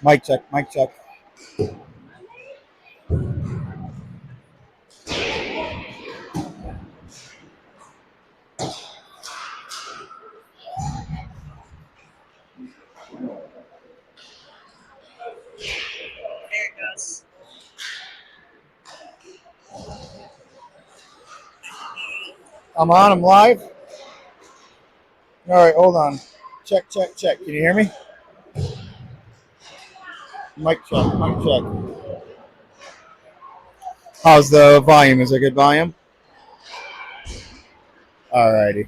Mic check, mic check. There it goes. I'm on, I'm live. All right, hold on. Check, check, check. Can you hear me? Mic check, mic check. How's the volume? Is it good volume? All righty.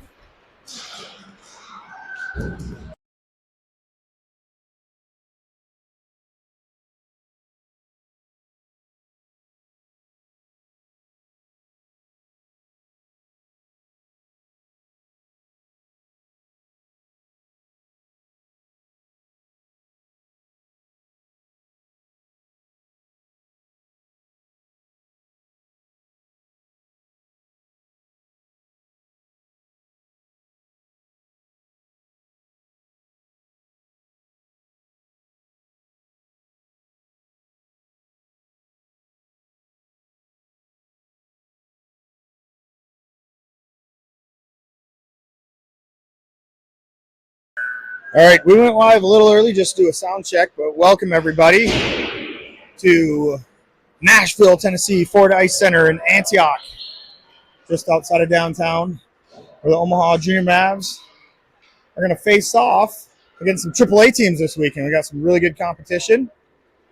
All right, we went live a little early just to do a sound check, but welcome everybody to Nashville, Tennessee, Ford Ice Center in Antioch, just outside of downtown, where the Omaha Junior Mavs are going to face off against some AAA teams this weekend. We got some really good competition,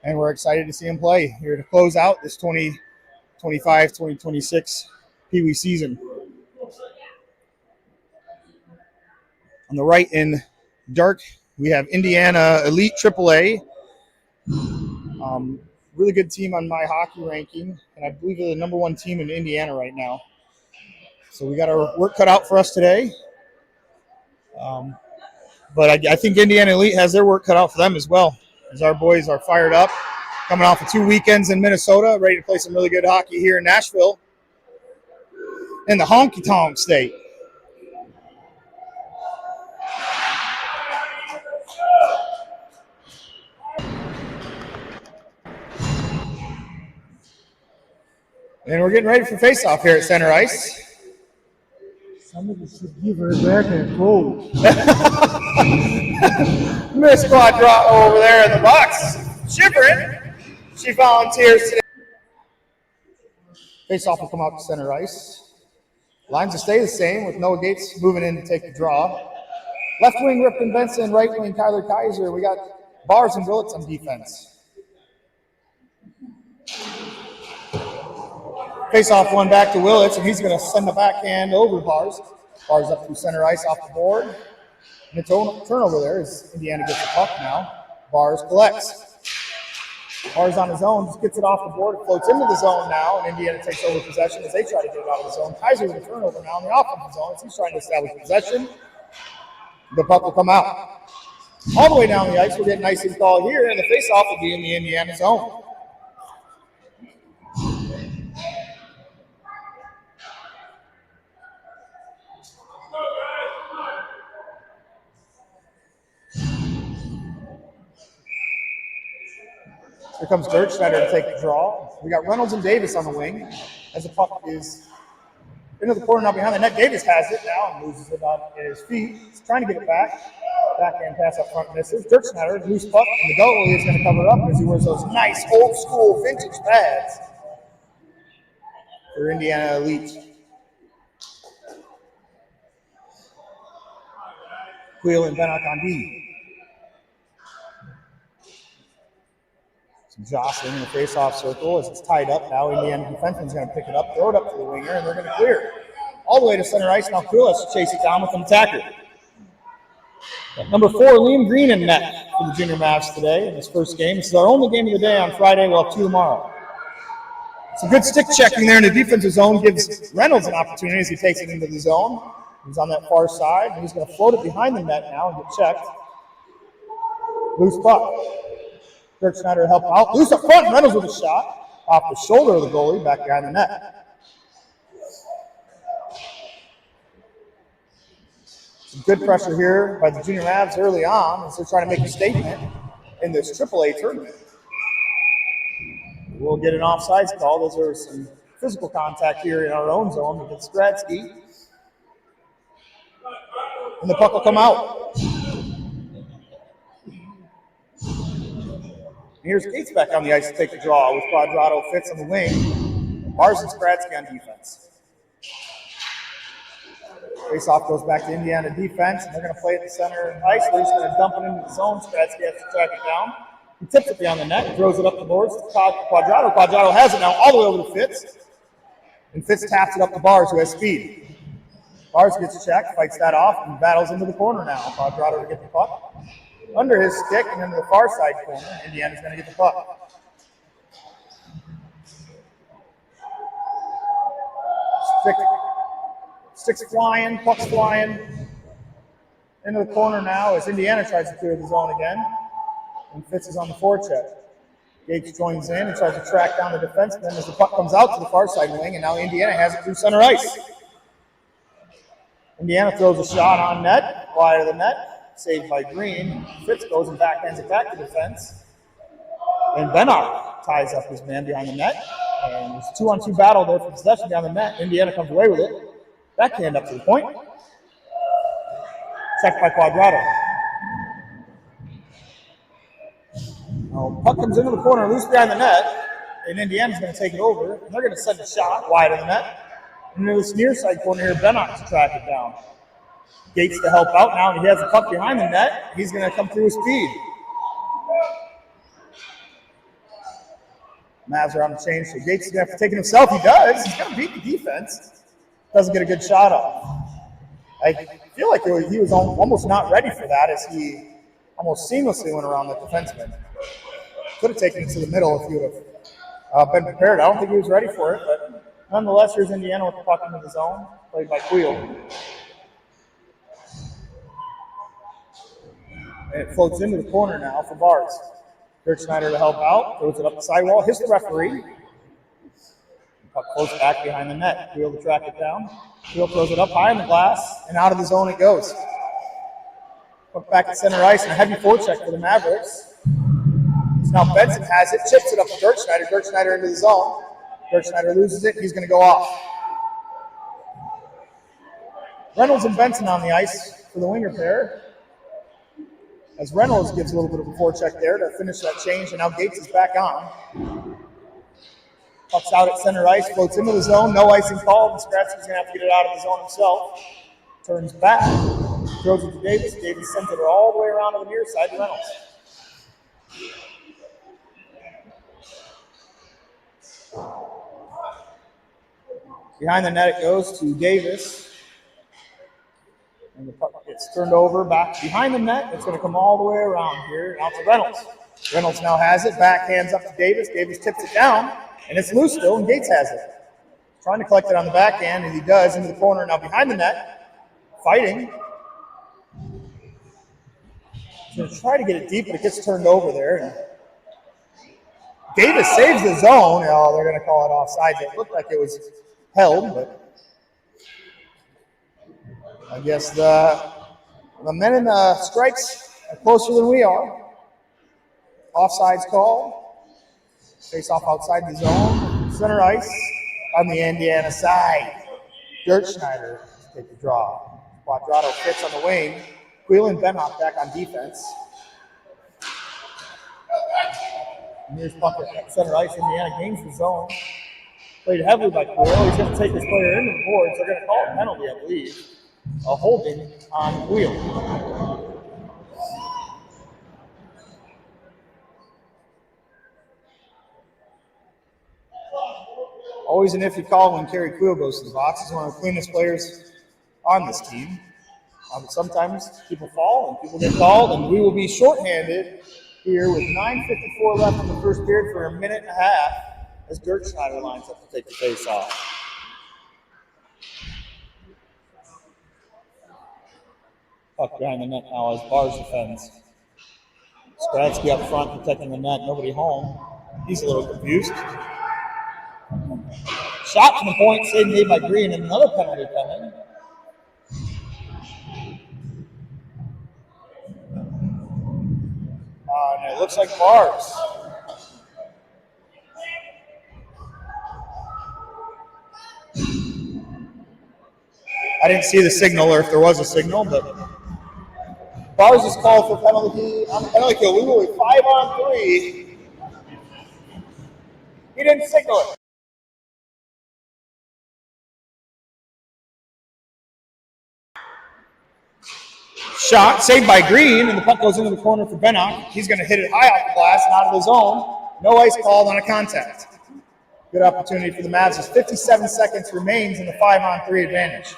and we're excited to see them play here to close out this 2025-2026 Pee Wee season. On the right in dark, we have Indiana Elite AAA. Really good team on my hockey ranking, and I believe they're the number one team in Indiana right now. So we got our work cut out for us today. But I think Indiana Elite has their work cut out for them as well, as our boys are fired up, coming off of 2 weekends in Minnesota, ready to play some really good hockey here in Nashville, in the honky-tonk state. And we're getting ready for face-off here at center ice. Somebody should give her back a cold. Miss Quadra over there in the box, shivering. She volunteers today. Face-off will come out to center ice. Lines will stay the same with Noah Gates moving in to take the draw. Left wing, Ripton Benson. Right wing, Kyler Kaiser. We got Bars and Willits on defense. Face-off one back to Willits, and he's going to send the backhand over Bars. Bars up through center ice off the board. And the turnover there as Indiana gets the puck now. Bars collects. Bars on his own, just gets it off the board, floats into the zone now, and Indiana takes over possession as they try to get it out of the zone. Kaiser with a turnover now in the offensive zone as he's trying to establish possession. The puck will come out. All the way down the ice, we're getting icing call here, and the face-off will be in the Indiana zone. Here comes Dirk Schneider to take the draw. We got Reynolds and Davis on the wing as the puck is into the corner now behind the net. Davis has it now and loses it on his feet. He's trying to get it back. Backhand pass up front misses. Dirk Schneider, loose puck, and the goalie is going to cover up as he wears those nice old school vintage pads for Indiana Elite. Wheel and Bennock on D. Some jostling in the face-off circle as it's tied up now. Indiana defenseman's going to pick it up, throw it up to the winger, and they're going to clear it. All the way to center ice now. Koulis chase it down with an attacker. Number 4, Liam Green in net for the Junior Mavs today in his first game. This is our only game of the day on Friday. We'll have 2 tomorrow. Some good stick checking there in the defensive zone gives Reynolds an opportunity as he takes it into the zone. He's on that far side, and he's going to float it behind the net now and get checked. Loose puck. Dirk Schneider help out. Loose up front. Reynolds with a shot off the shoulder of the goalie back behind the net. Some good pressure here by the Junior Mavs early on as they're trying to make a statement in this AAA tournament. We'll get an offsides call. Those are some physical contact here in our own zone against Gradsky. And the puck will come out. And here's Gates back on the ice to take the draw with Quadrado Fitz on the wing. Bars and Gradsky on defense. Face-off goes back to Indiana defense, and they're going to play at the center ice. They're just going to dump it into the zone. Gradsky has to track it down. He tips it beyond the net, throws it up the boards to Quadrado. Quadrado has it now all the way over to Fitz. And Fitz taps it up to Bars, who has speed. Bars gets checked, fights that off, and battles into the corner now. Quadrado to get the puck. Under his stick and into the far side corner. Indiana's going to get the puck. Sticks flying, puck's flying. Into the corner now as Indiana tries to clear the zone again. And Fitz is on the forecheck. Gates joins in and tries to track down the defenseman as the puck comes out to the far side wing, and now Indiana has it through center ice. Indiana throws a shot on net, wide of the net, saved by Green. Fitz goes and backhands it back to defense. And Bennock ties up his man behind the net. And there's a 2-on-2 battle there for possession down the net. Indiana comes away with it. Backhand up to the point. Checked by Quadrado. Now, puck comes into the corner, loose behind the net, and Indiana's going to take it over. And they're going to send a shot wide of the net. And in this near side corner here, Bennock to track it down. Gates to help out now, and he has the puck behind the net. He's going to come through with speed. Mavs are on the change, so Gates is going to have to take it himself. He does. He's going to beat the defense. Doesn't get a good shot off. I feel like he was almost not ready for that as he almost seamlessly went around the defenseman. Could have taken it to the middle if he would have been prepared. I don't think he was ready for it, but nonetheless, here's Indiana with the puck into the zone, played by Queel. And it floats into the corner now for Bars. Dirk Schneider to help out, throws it up the sidewall, hits the referee. The puck floats back behind the net. Queel to track it down. Queel throws it up high in the glass, and out of the zone it goes. Puck back at center ice, and a heavy forecheck for the Mavericks. So now Benson has it, chips it up to Dirk Schneider. Dirk Schneider into the zone. Dirk Schneider loses it, he's going to go off. Reynolds and Benson on the ice for the winger pair. As Reynolds gives a little bit of a forecheck there to finish that change, and now Gates is back on. Puck's out at center ice, floats into the zone, no icing called, and Skratsky's going to have to get it out of the zone himself. Turns back, throws it to Davis. Davis sends it all the way around to the near side to Reynolds. Behind the net it goes to Davis. And the puck gets turned over back behind the net. It's going to come all the way around here. Out to Reynolds. Reynolds now has it. Back hands up to Davis. Davis tips it down. And it's loose still, and Gates has it. Trying to collect it on the backhand, and he does, into the corner. Now behind the net. Fighting. He's going to try to get it deep, but it gets turned over there. Davis saves the zone. Oh, they're going to call it offside. It looked like it was held, but I guess the men in the stripes are closer than we are. Offside's called. Face off outside the zone. Center ice on the Indiana side. Dirk Schneider to take the draw. Quadrado Fitz on the wing. Queel and Benhoff back on defense. And here's puck at center ice. Indiana gains the zone. Played heavily by Queel. He's going to take this player into the boards. They're going to call a penalty, I believe. A holding on Queel. Always an iffy call when Kerry Queel goes to the box. He's one of the cleanest players on this team. But sometimes people fall and people get called, and we will be shorthanded here with 9:54 left in the first period for a minute and a half as Dirk Schneider lines up to take the face off. Puck behind the net now as Bars defends. Skratsky up front protecting the net, nobody home. He's a little confused. Shot from the point, save made by Green, and another penalty coming. And It looks like Bars. I didn't see the signal or if there was a signal, but Bars is called for penalty on the penalty kill. We were 5-on-3. He didn't signal it. Shot saved by Green, and the puck goes into the corner for Bennock. He's going to hit it high off the glass and out of the zone. No ice called on a contact. Good opportunity for the Mavs as 57 seconds remains in the 5-on-3 advantage.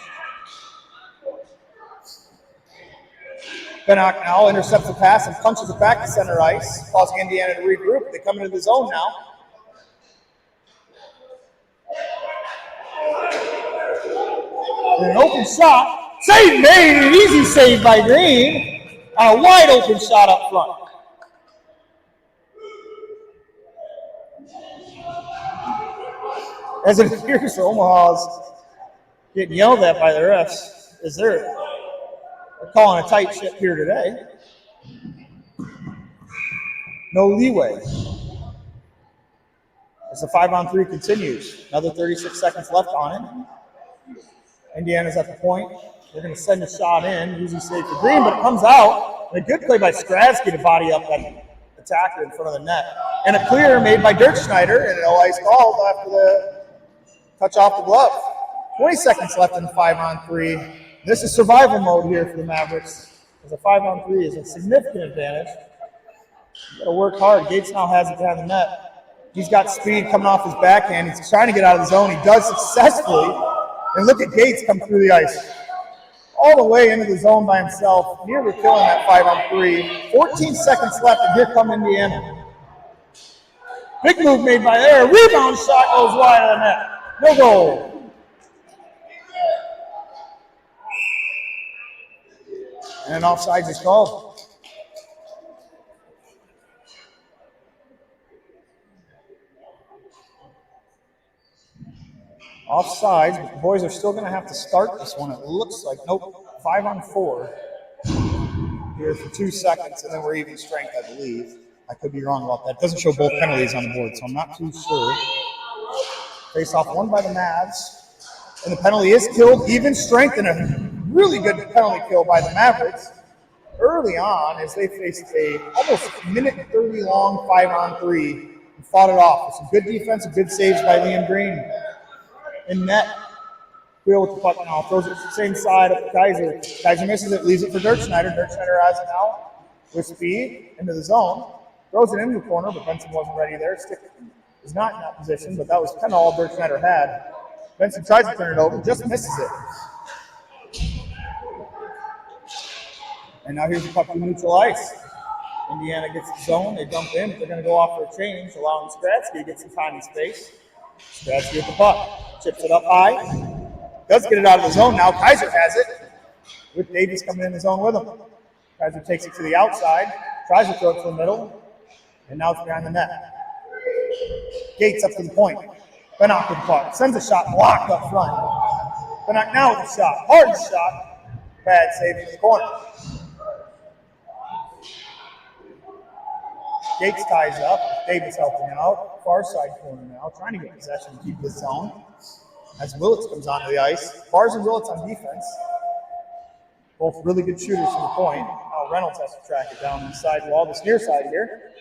Bennock now intercepts the pass and punches it back to center ice, causing Indiana to regroup. They come into the zone now. And an open shot. Save made, an easy save by Green. On a wide open shot up front. As it appears, Omaha's getting yelled at by the refs. They're calling a tight ship here today. No leeway. As the 5-on-3 continues. Another 36 seconds left on it. Indiana's at the point. They're going to send a shot in. Easy save for Green, but it comes out. And a good play by Stradsky to body up that attacker in front of the net. And a clear made by Dirk Schneider, and no ice called after the touch off the glove. 20 seconds left in the 5-on-3. This is survival mode here for the Mavericks. As a 5-on-3 is a significant advantage. You got to work hard. Gates now has it behind the net. He's got speed coming off his backhand. He's trying to get out of the zone. He does successfully. And look at Gates come through the ice. All the way into the zone by himself, nearly killing that 5-on-3. 14 seconds left, and here come Indiana. Big move made by there. Rebound shot goes wide of the net. No goal. And an offsides is called. Offsides, but the boys are still going to have to start this one. It looks like, nope, 5-on-4 here for 2 seconds, and then we're even strength, I believe. I could be wrong about that. It doesn't show both penalties on the board, so I'm not too sure. Face off won by the Mavs, and the penalty is killed. Even strength and a really good penalty kill by the Mavericks early on as they faced a almost minute 30 long 5-on-3 and fought it off with some good defense and good saves by Liam Green. In net, Wheel with the puck now, throws it to the same side of Kaiser. Kaiser misses it, leaves it for Dirk Schneider. Dirk Schneider has it now with speed into the zone. Throws it into the corner, but Benson wasn't ready there. Stick is not in that position, but that was kind of all Dirk Schneider had. Benson tries to turn it over, just misses it. And now here's the puck to neutral ice. Indiana gets the zone, they dump in, but they're going to go off for a change, allowing Stradsky to get some time and space. Stradsky with the puck, chips it up high. Does get it out of the zone now. Kaiser has it, with Davies coming in the zone with him. Kaiser takes it to the outside, tries to throw it to the middle, and now it's behind the net. Gates up to the point. Bennock with the puck, sends a shot, blocked up front. Bennock now with a shot, hard shot, bad save in the corner. Gates ties up, Davis helping out, far side corner now, trying to get possession and keep this zone. As Willits comes onto the ice, Bars and Willits on defense. Both really good shooters from the point. Now Reynolds has to track it down the side wall, this near side here.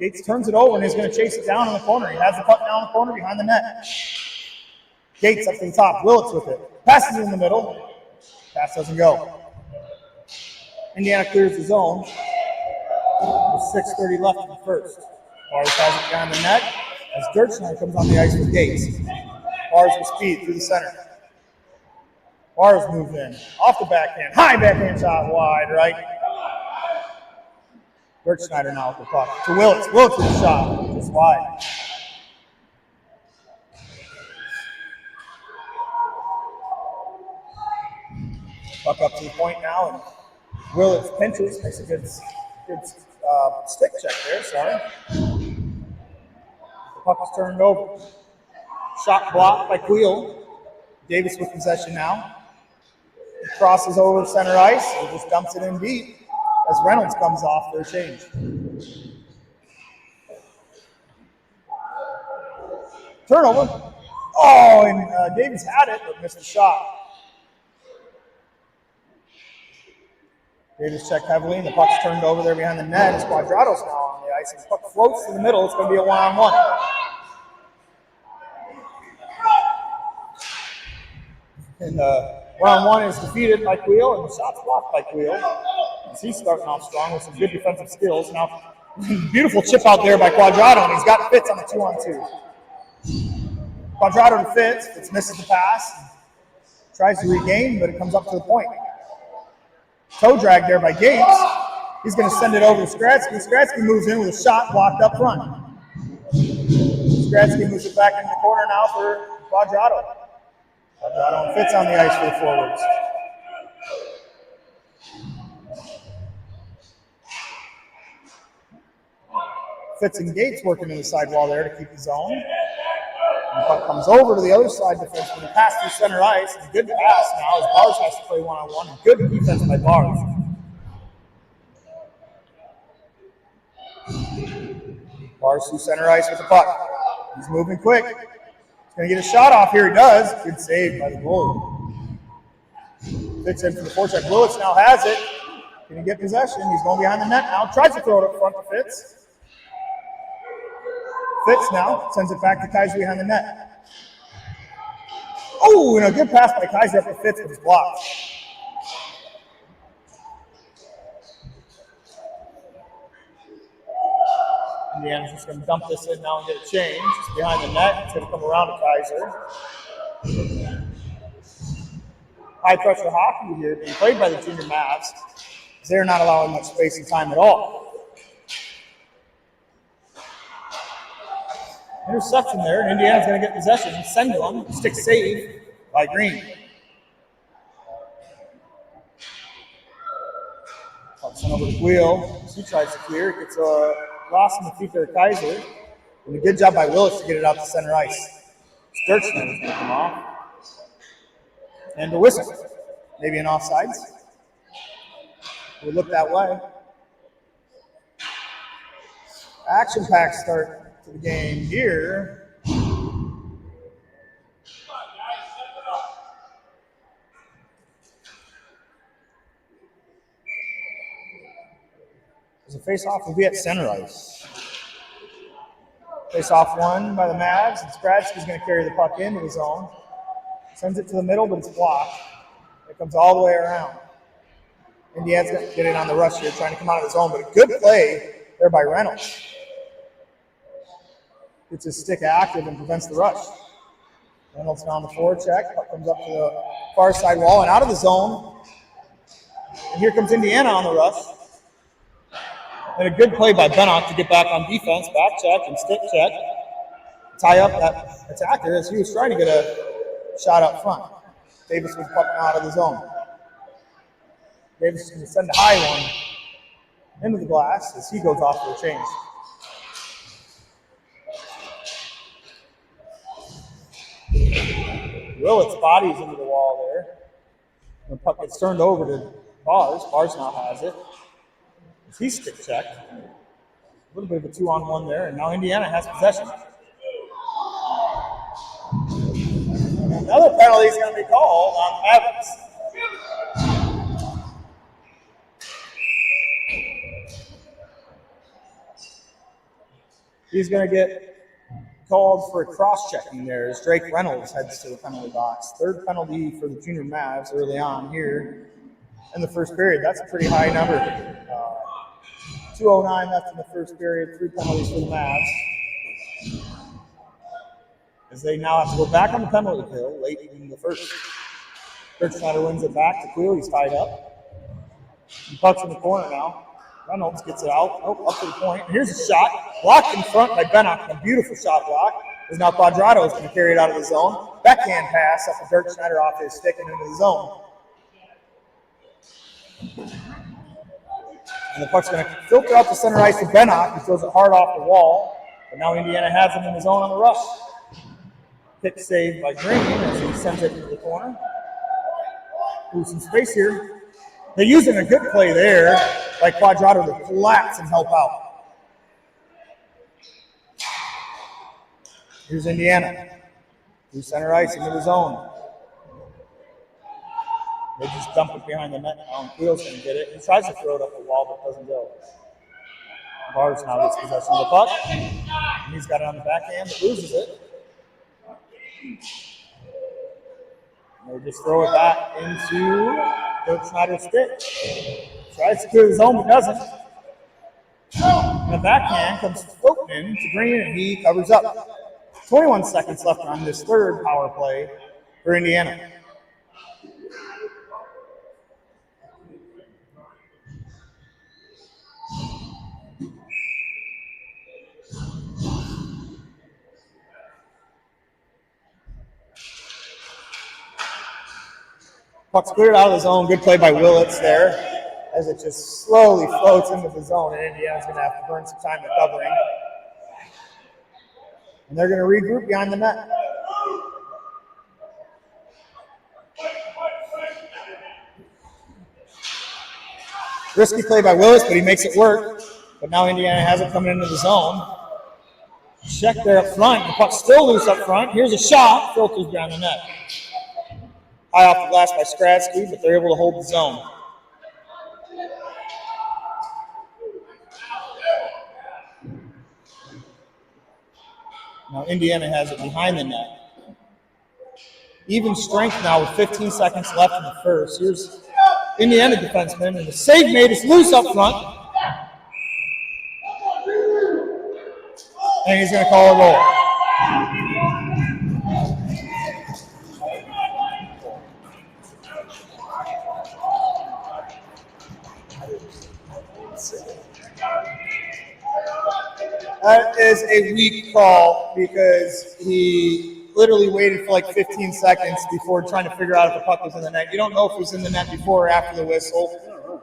Gates turns it over and he's going to chase it down in the corner. He has the puck down in the corner behind the net. Gates up to the top, Willits with it. Passes in the middle. Pass doesn't go. Indiana clears the zone with 6:30 left in the first. Bars has it behind the net as Dirk Schneider comes on the ice with Gates. Bars with speed through the center. Bars moves in. Off the backhand. High backhand shot wide, right? Dirk Schneider now with the puck. To Willits. Willits with the shot. Just wide. Puck up to the point now, and Willits pinches. Makes a good stick check there, sorry. The puck is turned over. Shot blocked by Queel. Davis with possession now. He crosses over center ice and just dumps it in deep. as Reynolds comes off for a change. Turnover. Oh, and Davis had it, but missed the shot. Davis checked heavily, and the puck's turned over there behind the net. As Quadrado's now on the ice. And the puck floats to the middle. It's going to be a one-on-one. And one-on-one is defeated by Queel, and the shot's blocked by Queel. As he's starting off strong with some good defensive skills. Now, beautiful chip out there by Quadrado, and he's got Fitz on the 2-on-2. Quadrado to Fitz. Fitz misses the pass. Tries to regain, but it comes up to the point. Toe drag there by Gates. He's going to send it over to Skradsky. Skradsky moves in with a shot blocked up front. Skradsky moves it back into the corner now for Quadrado. Quadrado and Fitz on the ice for the forwards. Fitz and Gates working in the sidewall there to keep the zone. And the puck comes over to the other side defense when he passed through center ice. It's a good pass now as Bars has to play one-on-one. Good defense by Bars. Bars through center ice with the puck. He's moving quick. He's going to get a shot off here. He does. Good save by the goalie. Fits in for the forecheck. Willits now has it. Can he get possession? He's going behind the net now. Tries to throw it up front to Fitz. Fitz now sends it back to Kaiser behind the net. Oh, and a good pass by Kaiser up to Fitz, but it's blocked. Indiana's just going to dump this in now and get a change. It's behind the net. It's going to come around to Kaiser. High pressure hockey here being played by the junior Mavs. They're not allowing much space and time at all. Interception there, and Indiana's going to get possession. Send one. Stick save by Green. Sent over the wheel. She tries to clear. It gets lost in the feet there, Kaiser. And a good job by Willis to get it out to center ice. Sturchnett is going to come off. And the whistle. Maybe an offsides. We look that way. Action-packed start to the game here. As a face-off will be at center ice. Face-off won by the Mavs, and Skradsky's going to carry the puck into the zone. Sends it to the middle, but it's blocked. It comes all the way around. Indiana's going to get in on the rush here, trying to come out of the zone, but a good play there by Reynolds. Gets his stick active and prevents the rush. Reynolds now on the forecheck. Puck comes up to the far side wall and out of the zone. And here comes Indiana on the rush. And a good play by Bennock to get back on defense. Back check and stick check. Tie up that attacker as he was trying to get a shot up front. Davis was pucking out of the zone. Davis is going to send a high one into the glass as he goes off for a change. Willits bodies into the wall there. The puck gets turned over to Bars. Bars now has it. He's stick checked. A little bit of a 2-on-1 there, and now Indiana has possession. Another penalty is going to be called on Mavs. He's going to get called for a cross-checking there as Drake Reynolds heads to the penalty box. Third penalty for the junior Mavs early on here in the first period. That's a pretty high number. 2:09 left in the first period. 3 penalties for the Mavs. As they now have to go back on the penalty kill late in the first. Sturchnett wins it back to Queel. He's tied up. He pucks in the corner now. Reynolds gets it out. Oh, up to the point. Here's a shot. Blocked in front by Bennock. A beautiful shot block. As now Quadrado is going to carry it out of the zone. Backhand pass up to Dirk Schneider off his stick and into the zone. And the puck's going to filter out the center ice to Bennock. He throws it hard off the wall. But now Indiana has him in the zone on the rush. Pick saved by Green as he sends it into the corner. Ooh, some space here. They're using a good play there like Quadrado to collapse and help out. Here's Indiana. Through center ice into the zone. They just dump it behind the net now, and Wheel's going to get it. He tries to throw it up the wall, but doesn't go. Bars now gets possession of the puck. And he's got it on the backhand, but loses it. And they just throw it back into Dirk Schneider's stick. Tries to clear the zone, but doesn't. And the backhand comes floating in to Green, and he covers up. 21 seconds left on this third power play for Indiana. Puck's cleared out of the zone. Good play by Willits there as it just slowly floats into the zone, and Indiana's going to have to burn some time recovering. And they're going to regroup behind the net. Risky play by Willis, but he makes it work. But now Indiana has it coming into the zone. Check there up front. The puck's still loose up front. Here's a shot. Filters down the net. High off the glass by Skradsky, but they're able to hold the zone. Now Indiana has it behind the net. Even strength now with 15 seconds left in the first. Here's Indiana defenseman, and the save made is loose up front. And he's going to call a goal. That is a weak call because he literally waited for like 15 seconds before trying to figure out if the puck was in the net. You don't know if it was in the net before or after the whistle.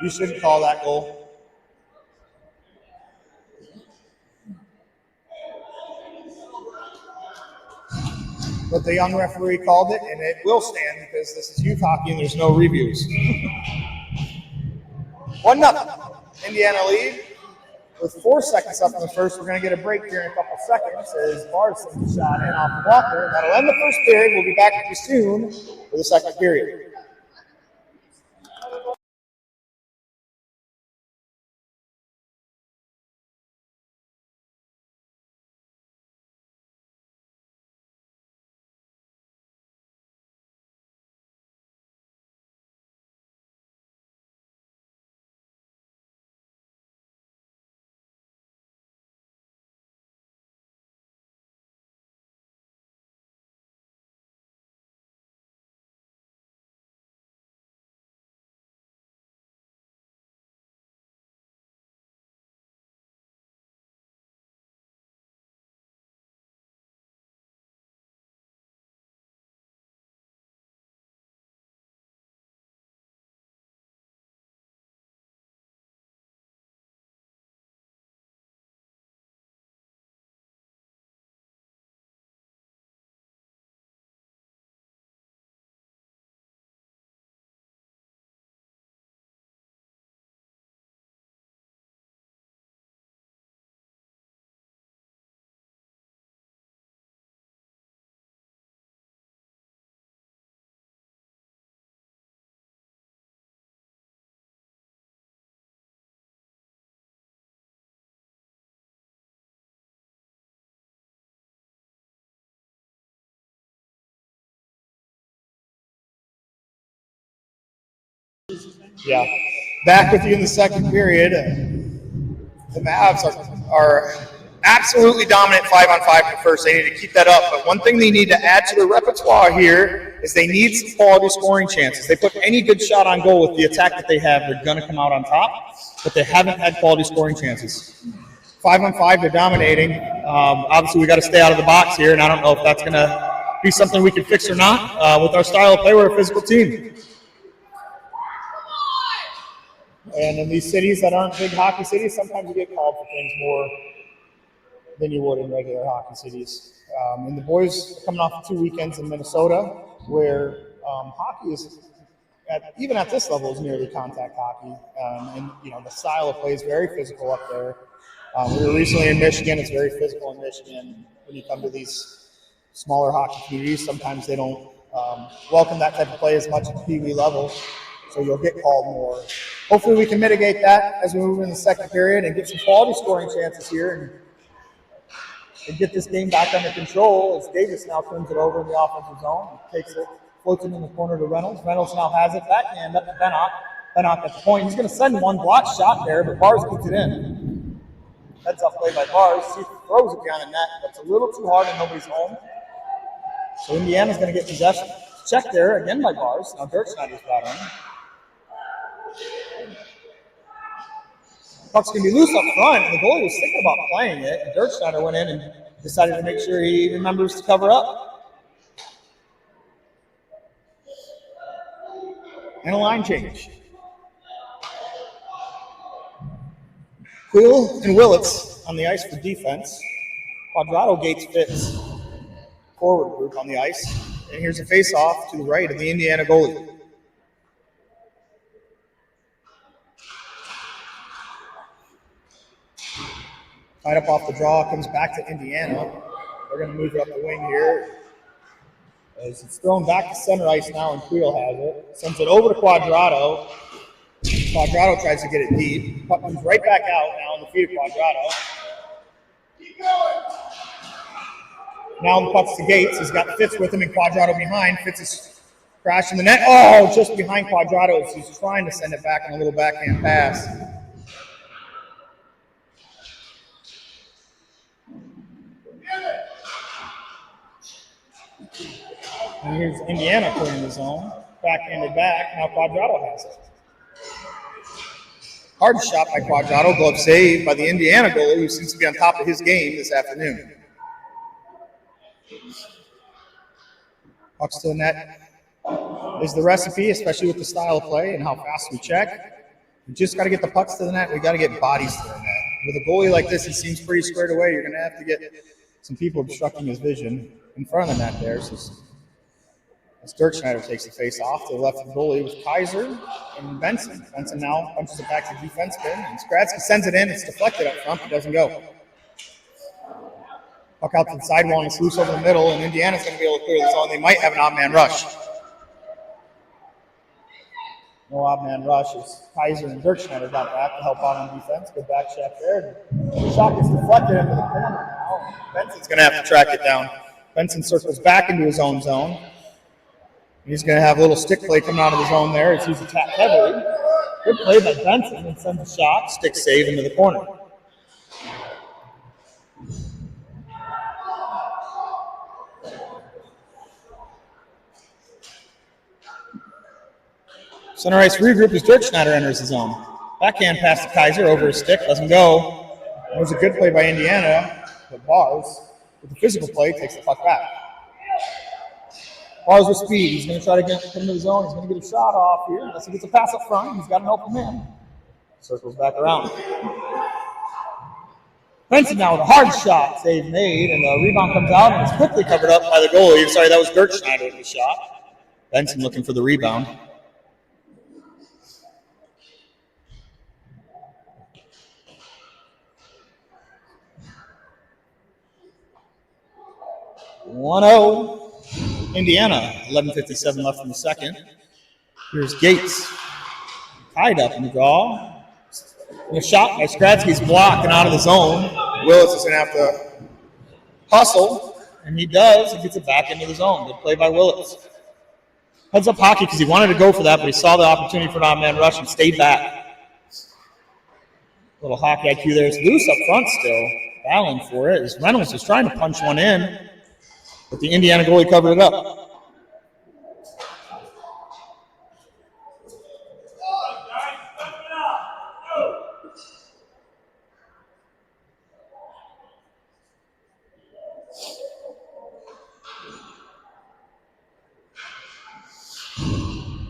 You shouldn't call that goal. But the young referee called it, and it will stand because this is youth hockey and there's no reviews. 1-0. Indiana lead. With 4 seconds left in the first, we're going to get a break here in a couple seconds as Bars sends a shot in off the blocker. That'll end the first period. We'll be back with you soon for the second period. Yeah. Back with you in the second period. The Mavs are absolutely dominant 5-on-5 in the first. They need to keep that up. But one thing they need to add to their repertoire here is they need some quality scoring chances. They put any good shot on goal with the attack that they have, they're going to come out on top. But they haven't had quality scoring chances. 5-on-5, they're dominating. Obviously, we got to stay out of the box here, and I don't know if that's going to be something we can fix or not. With our style of play, we're a physical team. And in these cities that aren't big hockey cities, sometimes you get called for things more than you would in regular hockey cities. And the boys are coming off 2 weekends in Minnesota where hockey is even at this level, is nearly contact hockey. And the style of play is very physical up there. We were recently in Michigan. It's very physical in Michigan. When you come to these smaller hockey communities, sometimes they don't welcome that type of play as much at the Pee Wee level, so you'll get called more. Hopefully we can mitigate that as we move in the second period and get some quality scoring chances here and get this game back under control as Davis now turns it over in the offensive zone, takes it, floats it in the corner to Reynolds. Reynolds now has it, backhand up to Bennock. Bennock at the point. He's going to send one block shot there, but Bars gets it in. Heads up play by Bars. He throws it down the net, but it's a little too hard and nobody's home. So Indiana's going to get possession. Check there again by Bars. Now Dirk Schneider's got him. Puck's going to be loose up front, and the goalie was thinking about playing it. And Dirk Schneider went in and decided to make sure he remembers to cover up. And a line change. Quill and Willits on the ice for defense. Quadrado Gates Fitz forward group on the ice. And here's a face-off to the right of the Indiana goalie. Tied up off the draw, comes back to Indiana. They're going to move it up the wing here. As it's thrown back to center ice now, and Creel has it. Sends it over to Quadrado. Quadrado tries to get it deep. Puck comes right back out now on the feet of Quadrado. Now the puck's to Gates. He's got Fitz with him and Quadrado behind. Fitz is crashing the net. Oh, just behind Quadrado. He's trying to send it back on a little backhand pass. And here's Indiana clearing the zone. Backhanded back. Now Quadrado has it. Hard shot by Quadrado. Glove save by the Indiana goalie, who seems to be on top of his game this afternoon. Pucks to the net is the recipe, especially with the style of play and how fast we check. We just got to get the pucks to the net. We got to get bodies to the net. With a goalie like this, he seems pretty squared away. You're going to have to get some people obstructing his vision in front of the net there. So as Dirk Schneider takes the face off to the left of the goalie with Kaiser and Benson. Benson now punches it back to defense bin, and Skradsky sends it in. It's deflected up front, but doesn't go. Puck out to the sidewall, and it's loose over the middle, and Indiana's going to be able to clear the zone. They might have an odd man rush. No odd man rush as Kaiser and Dirk Schneider got back to help out on defense. Good back check there. The shot gets deflected into the corner now. Benson's going to have to track it down. Benson circles back into his own zone. He's going to have a little stick play coming out of the zone there as he's attacked heavily. Good play by Benson and sends a shot. Stick save into the corner. Center ice regroup as Dirk Schneider enters the zone. Backhand pass to Kaiser over his stick. Doesn't go. It was a good play by Indiana. But Bars, with the physical play, takes the puck back. Bars with speed. He's going to try to get into the zone. He's going to get a shot off here. Unless he gets a pass up front, he's got an open man. Circles back around. Benson now with a hard shot. Save made, and the rebound comes out, and it's quickly covered up by the goalie. Sorry, that was Dirk Schneider with the shot. Benson looking for the rebound. (1-0). Indiana, 11:57 left in the second. Here's Gates. Tied up in the draw. And a shot by Skradsky's blocked and out of the zone. Willis is going to have to hustle, and he does. He gets it back into the zone. Good play by Willis. Heads up hockey because he wanted to go for that, but he saw the opportunity for an odd man rush and stayed back. Little hockey IQ there. It's loose up front still. Battling for it as Reynolds was trying to punch one in. But the Indiana goalie covered it up.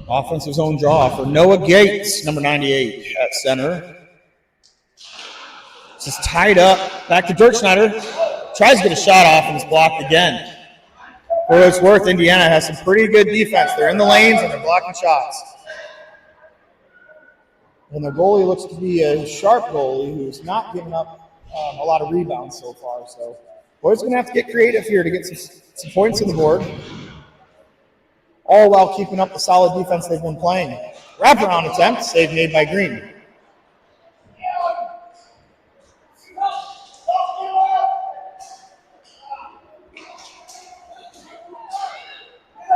Offensive zone draw for Noah Gates, number 98 at center. This is tied up. Back to Dirk Schneider. Tries to get a shot off and is blocked again. For what it's worth, Indiana has some pretty good defense. They're in the lanes and they're blocking shots. And their goalie looks to be a sharp goalie who's not giving up a lot of rebounds so far. So, boys going to have to get creative here to get some points on the board, all while keeping up the solid defense they've been playing. Wraparound attempt, save made by Green.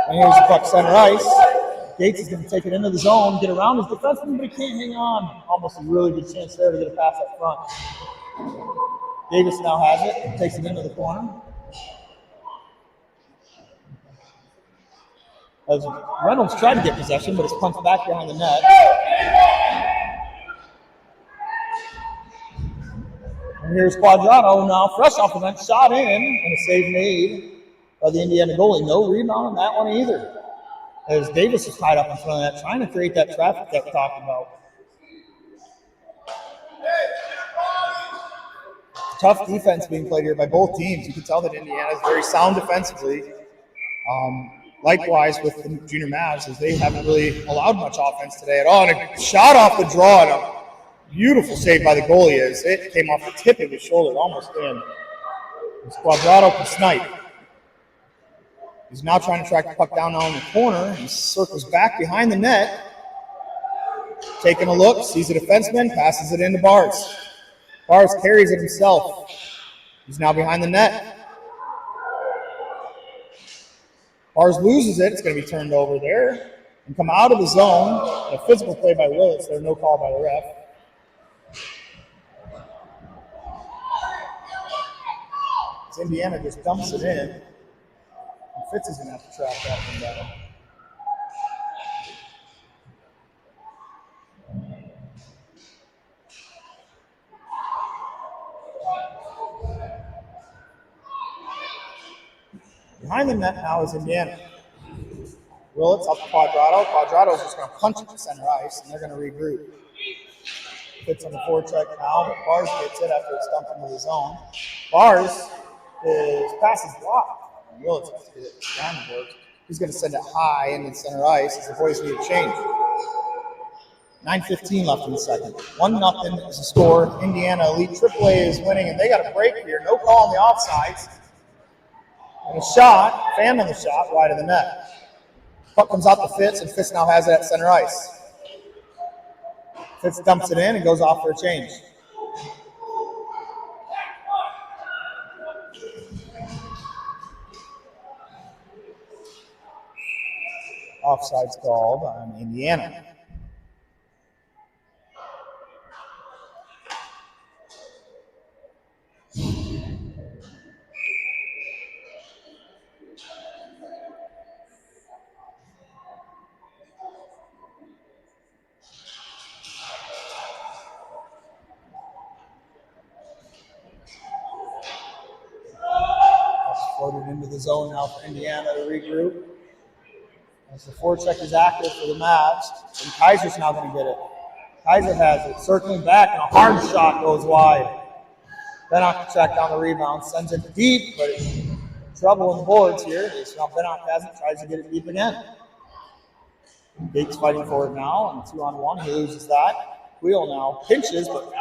And here's the puck center ice. Gates is going to take it into the zone, get around his defenseman, but he can't hang on. Almost a really good chance there to get a pass up front. Davis now has it, takes it into the corner. As Reynolds tried to get possession, but it's punched back behind the net. And here's Quadrado now, fresh off the bench, shot in, and a save made by the Indiana goalie. No rebound on that one either. As Davis is tied up in front of that, trying to create that traffic that we're talking about. Tough defense being played here by both teams. You can tell that Indiana is very sound defensively. Likewise with the junior Mavs, as they haven't really allowed much offense today at all. And a shot off the draw, and a beautiful save by the goalie as it came off the tip of his shoulder, almost in. It's Quadrado for snipe. He's now trying to track the puck down now in the corner. He circles back behind the net. Taking a look, sees a defenseman, passes it into Bars. Bars carries it himself. He's now behind the net. Bars loses it. It's going to be turned over there and come out of the zone. A physical play by Willits. There's no call by the ref. As Indiana just dumps it in. Fitz is going to have to track that one down. Behind the net now is Indiana. Willits up to Quadrado. Quadrado's just going to punch it to center ice, and they're going to regroup. Fitz on the forecheck now, but Bars gets it after it's dumped into the zone. Bars pass is blocked. Willits has to get it down the board. He's going to send it high into center ice as the boys need a change. 9:15 left in the second. 1-0 is the score. Indiana Elite AAA is winning, and they got a break here. No call on the offsides. And a shot, Pham on the shot, wide of the net. Puck comes out to Fitz, and Fitz now has it at center ice. Fitz dumps it in and goes off for a change. Offside's called on Indiana. Floated into the zone now for Indiana to regroup. As the forecheck is active for the Mavs, and Kaiser's now going to get it. Kaiser has it, circling back, and a hard shot goes wide. Bennock to track down the rebound, sends it deep, but it's trouble in the boards here. So now Bennock has it, tries to get it deep again. Gates fighting for it now, and 2-on-1, he loses that. Wheel now pinches, but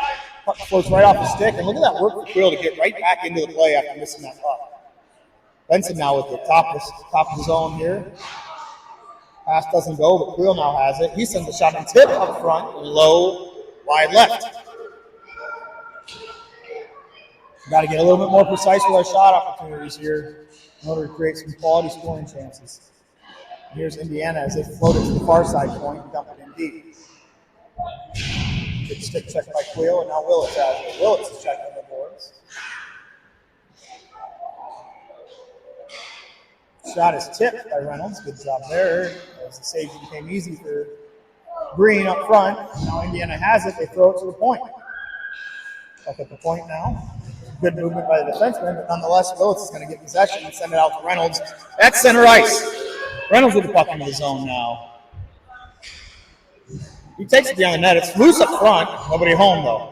puck floats right off the stick, and look at that work for Wheel to get right back into the play after missing that puck. Benson now with the top of the zone here. Pass doesn't go, but Creel now has it. He sends a shot and tip up front, low, wide left. Got to get a little bit more precise with our shot opportunities here in order to create some quality scoring chances. And here's Indiana as they float it to the far side point and dump it in deep. Good stick check by Creel, and now Willits has it. Willits is checking the boards. Shot is tipped by Reynolds. Good job there. As the save became easy for Green up front. Now Indiana has it. They throw it to the point. Up at the point now. Good movement by the defenseman, but nonetheless, Willits is going to get possession and send it out to Reynolds. That's center ice. Reynolds with the puck into the zone now. He takes it down the net. It's loose up front. Nobody home, though.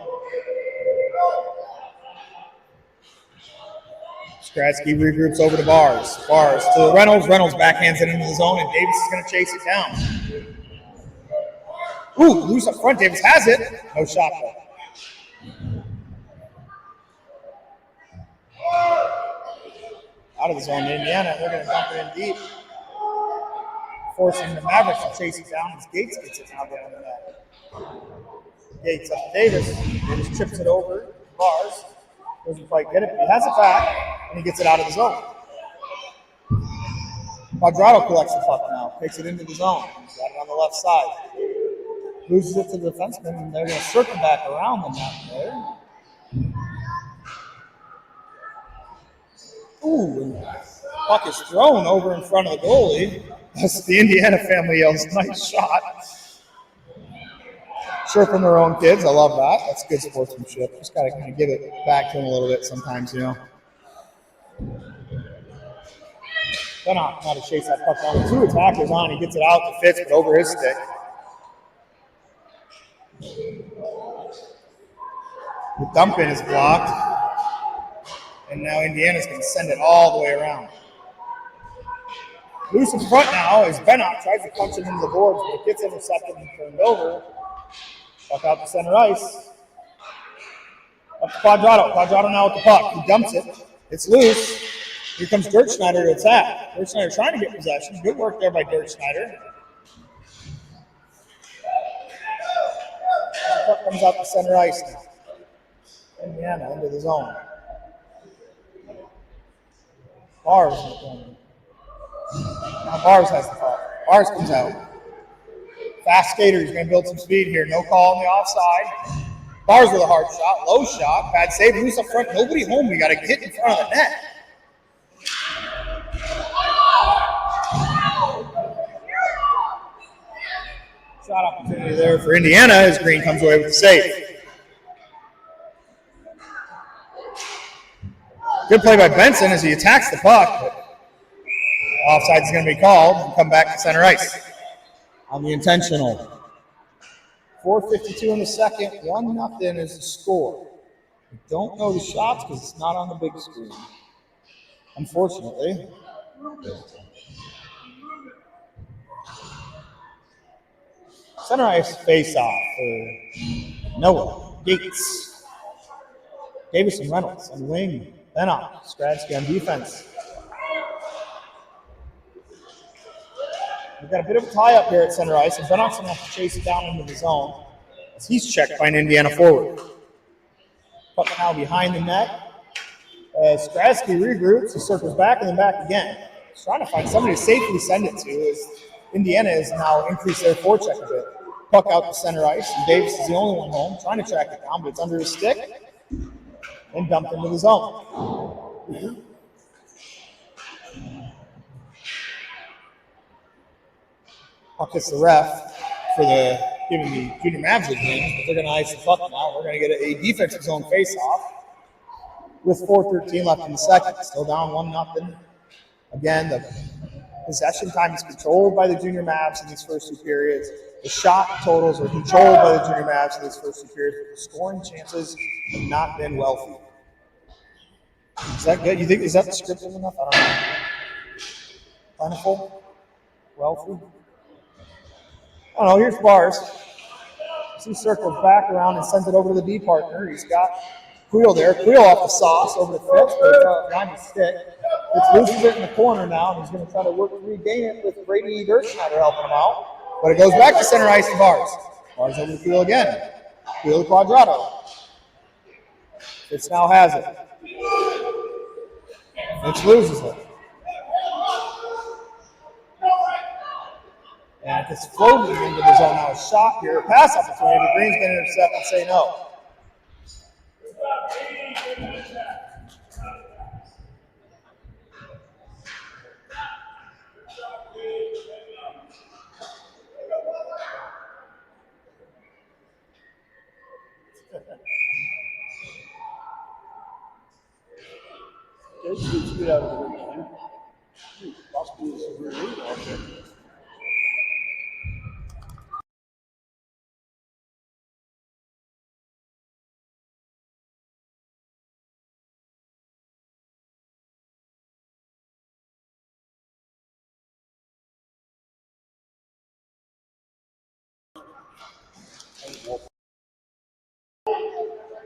Stratsky regroups over to Bars. Bars to Reynolds. Reynolds backhands it into the zone, and Davis is going to chase it down. Ooh, loose up front. Davis has it. No shot though. Out of the zone to Indiana. They're going to dump it in deep, forcing the Mavericks to chase it down as Gates gets it now down the net. Gates up to Davis. Davis chips it over. Bars. Doesn't quite get it, but he has it back, and he gets it out of the zone. Quadrado collects the puck now. Takes it into the zone. He's got it on the left side. Loses it to the defenseman, and they're going to circle back around the net there. Ooh, and the puck is thrown over in front of the goalie. As the Indiana family yells, nice shot. Chirping their own kids. I love that. That's good sportsmanship. Just got to kind of give it back to them a little bit sometimes, you know. Benock now to chase that puck down. Two attackers on. He gets it out to Fitz, but over his stick. The dump in is blocked. And now Indiana's going to send it all the way around. Loose in front now as Benock tries to punch it into the boards, but it gets intercepted and turned over. Puck out to center ice. Up to Quadrado. Quadrado now with the puck. He dumps it. It's loose. Here comes Dirk Schneider to attack. Dirk Schneider trying to get possession. Good work there by Dirk Schneider. The puck comes out to center ice now. Indiana into the zone. Bars in the corner. Now Bars has the puck. Bars comes out. Fast skater. He's going to build some speed here. No call on the offside. Bars with a hard shot. Low shot. Bad save. Loose up front. Nobody home. We got to get in front of the net. Shot opportunity there for Indiana as Green comes away with the save. Good play by Benson as he attacks the puck. But offside is going to be called and come back to center ice on the intentional. 4:52 in the second. 1-0 is the score. We don't know the shots because it's not on the big screen, unfortunately. Center ice face-off for Noah, Gates, Davis and Reynolds on the wing. Benock, Stradsky on defense. We've got a bit of a tie-up here at center ice, and Benock's going to have to chase it down into the zone as he's checked by an Indiana forward. Puck now behind the net. As Stradsky regroups, he circles back and then back again. He's trying to find somebody to safely send it to as Indiana has now increased their forecheck a bit. Puck out to center ice, and Davis is the only one home, trying to track it down, but it's under his stick and dumped into the zone. Puck hits the ref for giving the junior Mavs advantage, but they're going to ice the puck now. We're going to get a defensive zone face-off with 4:13 left in the second. Still down 1-0. Again, the possession time is controlled by the junior Mavs in these first two periods. The shot totals are controlled by the junior Mavs in these first two periods, but the scoring chances have not been wealthy. Is that good? You think, is that descriptive enough? I don't know. Plentiful? Wealthy? I don't know. Here's Bars. He circles back around and sends it over to the D partner. He's got Creel there. Creel off the sauce over to Fitz, but it's behind his stick. Fitz loses it in the corner now, and he's going to try to work to regain it with Brady Dirkschneider helping him out. But it goes back to center ice and Bars. Bars over to Creel again. Creel to Quadrado. Fitz now has it. Fitz loses it. And it's floating into the zone now. A shot here, a pass opportunity, but Green's going to intercept and say no.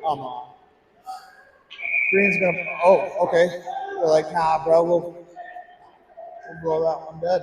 Come on. Green's gonna. Oh, okay. They're like, nah, bro. We'll blow that one dead.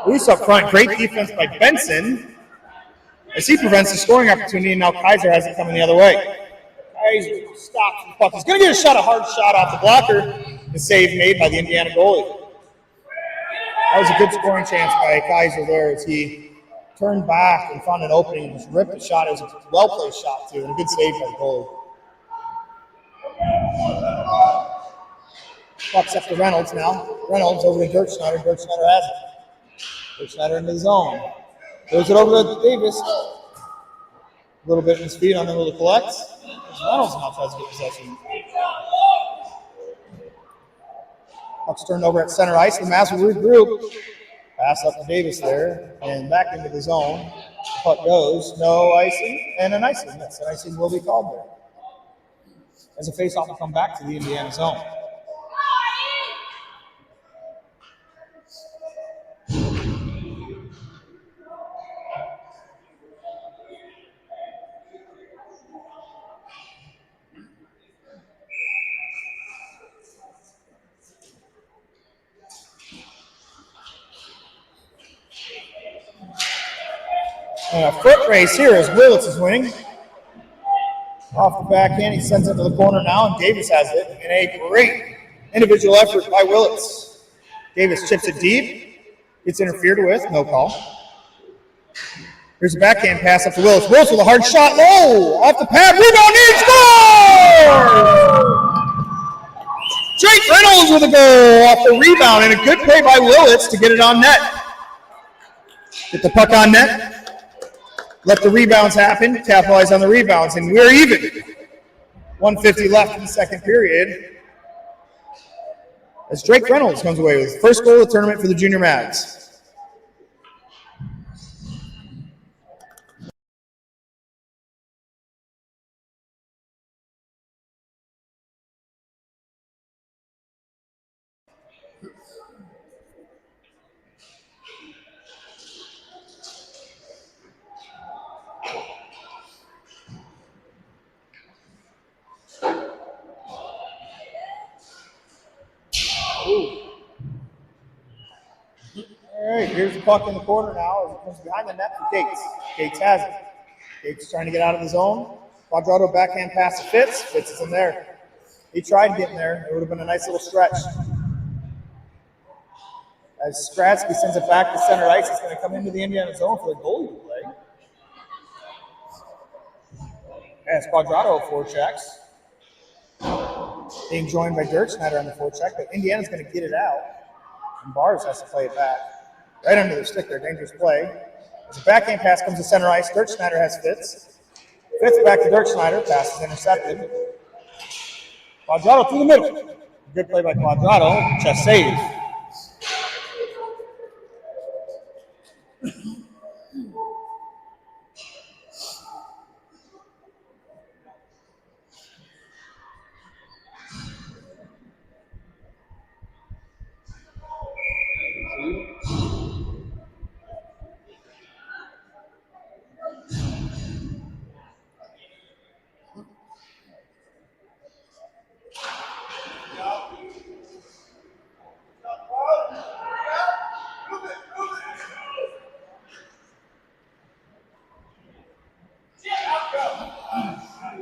Loose up front. Great defense by Benson as he prevents the scoring opportunity, and now Kaiser has it coming the other way. Kaiser stops the puck. He's going to get a hard shot off the blocker. The save made by the Indiana goalie. That was a good scoring chance by Kaiser there as he turned back and found an opening and just ripped the shot. It was a well-placed shot, too, and a good save by the goalie. Puck's up to Reynolds now. Reynolds over to Dirk Schneider. Dirk Schneider has it. Dirk Schneider into the zone. Throws it over to Davis. A little bit in his feet on the little collects. Reynolds now tries to get possession. Puck's turned over at center ice. The Mavs will regroup. Pass up to Davis there and back into the zone. Puck goes. No icing and an icing. Yes, an icing will be called there. As a faceoff will come back to the Indiana zone. And a foot race here as Willits is winning. Off the backhand, he sends it to the corner now, and Davis has it. And a great individual effort by Willits. Davis chips it deep, gets interfered with, no call. Here's a backhand pass up to Willits. Willits with a hard shot, low, off the pad, rebound, he scores! Jake Reynolds with a goal off the rebound, and a good play by Willits to get it on net. Get the puck on net. Let the rebounds happen, capitalize on the rebounds, and we're even. 1:50 left in the second period. As Drake Reynolds comes away with the first goal of the tournament for the Junior Mavs. All right, here's the puck in the corner now as it comes behind the net for Gates. Gates has it. Gates trying to get out of the zone. Quadrado backhand pass to Fitz. Fitz is in there. He tried getting there. It would have been a nice little stretch. As Stratsky sends it back to center ice, it's going to come into the Indiana zone for the goalie to play. As Quadrado forechecks. Being joined by Dirk Schneider on the forecheck, but Indiana's going to get it out. And Bars has to play it back. Right under the stick there, dangerous play. As a backhand pass comes to center ice, Dirk Schneider has Fitz. Fitz back to Dirk Schneider, pass is intercepted. Quadrado through the middle. Good play by Quadrado, chest save.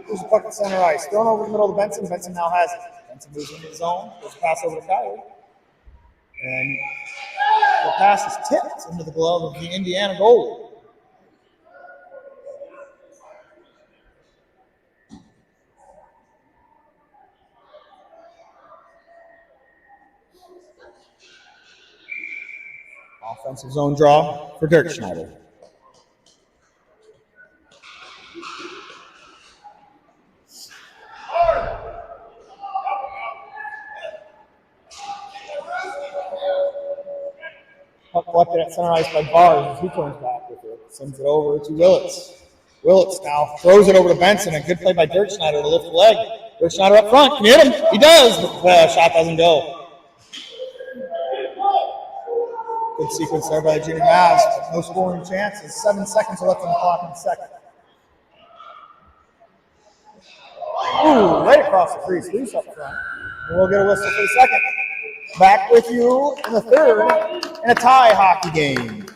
There's a puck at center ice. Thrown over the middle to Benson. Benson now has it. Benson moves into the zone. There's a pass over to Kyler. And the pass is tipped into the glove of the Indiana goalie. Offensive zone draw for Dirk Schneider. Puck collected at center ice by Bars as he turns back with it. Sends it over to Willits. Willits now throws it over to Benson. A good play by Dirk Schneider to lift the leg. Dirk Schneider up front. Can he hit him? He does, but the shot doesn't go. Good sequence there by the junior Mavs. No scoring chances. 7 seconds left on the clock in the second. Ooh, right across the crease. Loose up front. And we'll get a whistle for the second. Back with you in the third in a tie hockey game.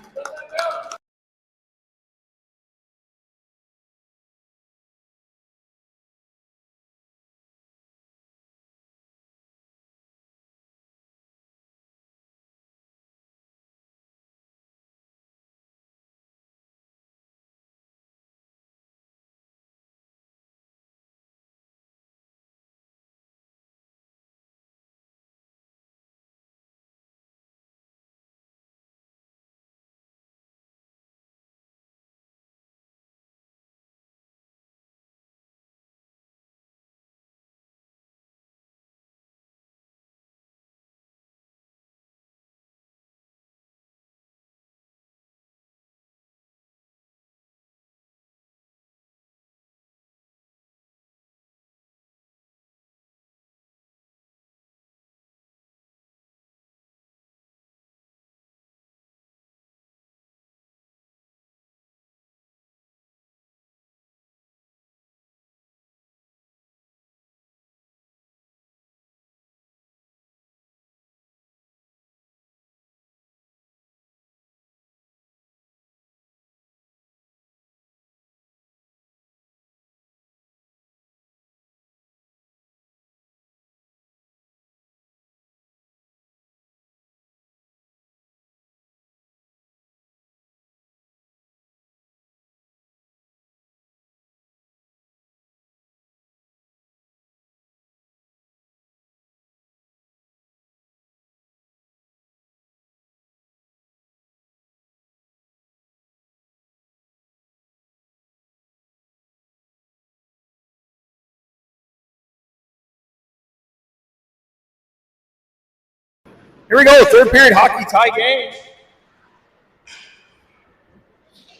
Here we go, third period hockey tie game.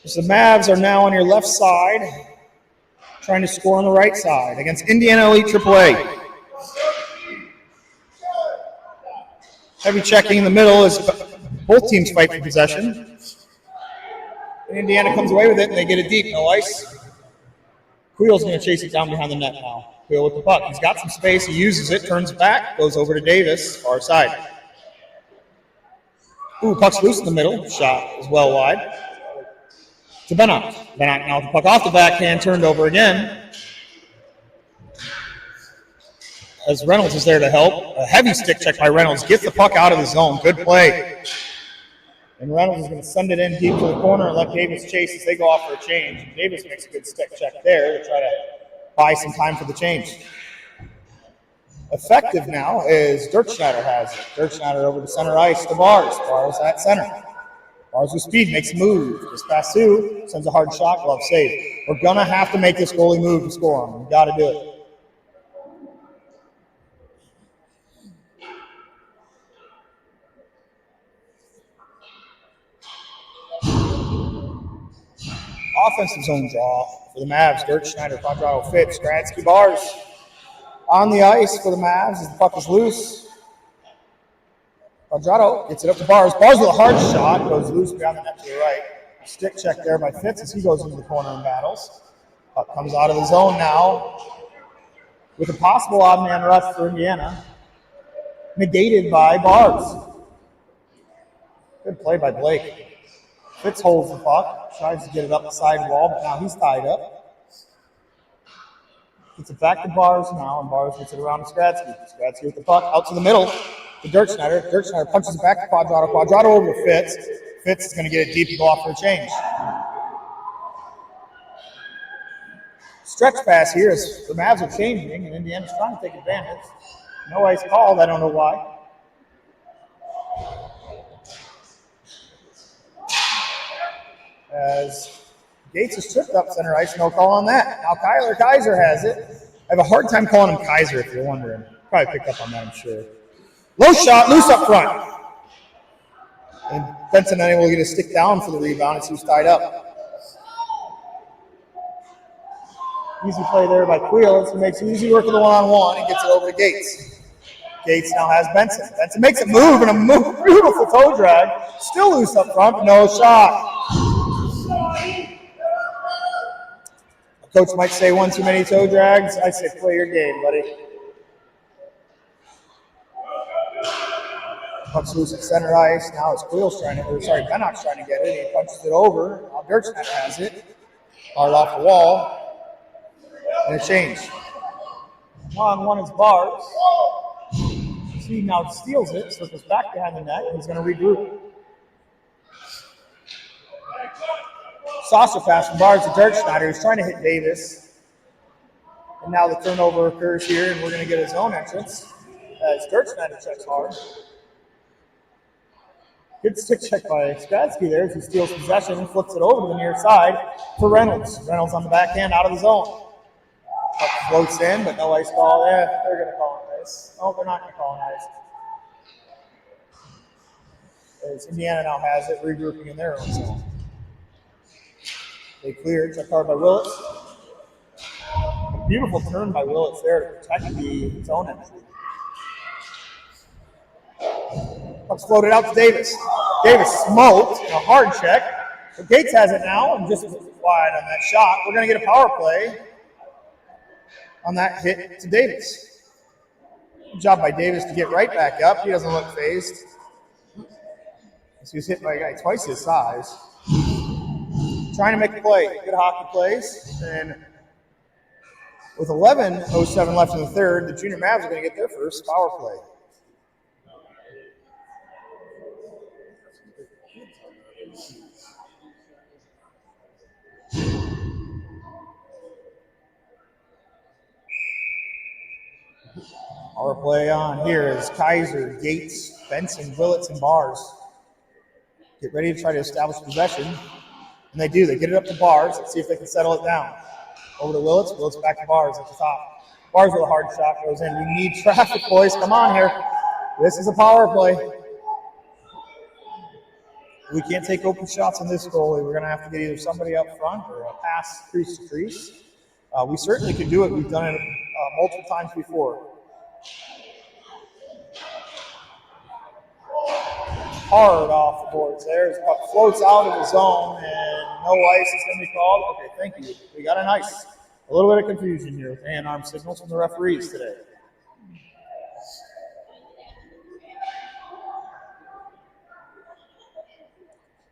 So the Mavs are now on your left side, trying to score on the right side against Indiana Elite AAA. Heavy checking in the middle as both teams fight for possession. And Indiana comes away with it, and they get it deep. No ice. Quill's going to chase it down behind the net now. Quill with the puck. He's got some space. He uses it, turns back, goes over to Davis, far side. Ooh, puck's loose in the middle. Shot is well wide. To Bennock. Bennock now with the puck off the backhand, turned over again. As Reynolds is there to help. A heavy stick check by Reynolds. Gets the puck out of the zone. Good play. And Reynolds is going to send it in deep to the corner and let Davis chase as they go off for a change. And Davis makes a good stick check there to try to buy some time for the change. Effective now is Dirk Schneider has it. Dirk Schneider over to center ice to Bars. Bars at center. Bars with speed, makes a move. Just past two, sends a hard shot, glove save. We're going to have to make this goalie move to score him. We've got to do it. Offensive zone draw for the Mavs. Dirk Schneider, Quadrado Fitz, Gradsky, Bars. On the ice for the Mavs as the puck is loose. Quadrado gets it up to Bars. Bars with a hard shot, goes loose beyond the net to the right. Stick check there by Fitz as he goes into the corner and battles. Puck comes out of the zone now with a possible odd man rush for Indiana. Negated by Bars. Good play by Blake. Fitz holds the puck, tries to get it up the side wall, but now he's tied up. Gets it back to Bars now, and Bars gets it around to Skradsky. Skradsky with the puck out to the middle to Dirk Schneider. Dirk Schneider punches it back to Quadrado. Quadrado over to Fitz. Fitz is going to get it deep and go off for a change. Stretch pass here as the Mavs are changing, and Indiana's trying to take advantage. No ice called, I don't know why. as Gates is tripped up center ice. No call on that. Now Kyler Kaiser has it. I have a hard time calling him Kaiser if you're wondering. Probably picked up on that, I'm sure. Low shot, loose up front. And Benson unable to get a stick down for the rebound as he was tied up. Easy play there by Queals, who makes easy work of the one-on-one and gets it over to Gates. Gates now has Benson. Benson makes it move and a beautiful toe drag. Still loose up front, but no shot. Coach might say one too many toe drags. I say play your game, buddy. Puck's loose at center ice. Now it's Queals Bennock's trying to get it. He punches it over. Now Dirkschneider has it. Hard off the wall. And a change. One is Bars. He now steals it, so it goes back behind the net. He's going to regroup. Saucer pass from Bars to Dirkschneider. He's trying to hit Davis. And now the turnover occurs here, and we're going to get his own entrance as Dirkschneider checks hard. Good stick check by Spadsky there as he steals possession and flips it over to the near side for Reynolds. Reynolds on the backhand out of the zone. Puck floats in, but no ice call. Yeah, they're going to call an ice. Oh, they're not going to call an ice. As Indiana now has it, regrouping in their own zone. They clear, check hard by Willits. Beautiful turn by Willits there to protect the zone entry. Puck's floated out to Davis. Davis smoked, a hard check. But Gates has it now and just wide on that shot. We're going to get a power play on that hit to Davis. Good job by Davis to get right back up. He doesn't look phased. He was hit by a guy twice his size. Trying to make a play. Good hockey plays. And with 11:07 left in the third, the junior Mavs are going to get their first power play. Power play on here is Kaiser, Gates, Benson, Willits, and Bars. Get ready to try to establish possession. And they do. They get it up to Bars. Let's see if they can settle it down. Over to Willits. Willits back to Bars at the top. Bars with a hard shot goes in. We need traffic, boys. Come on here. This is a power play. We can't take open shots on this goalie. We're going to have to get either somebody up front or a pass crease to crease. We certainly can do it. We've done it multiple times before. Hard off the boards there. His puck floats out of the zone, and no ice is going to be called. Okay, thank you. We got an ice. A little bit of confusion here with hand-arm signals from the referees today.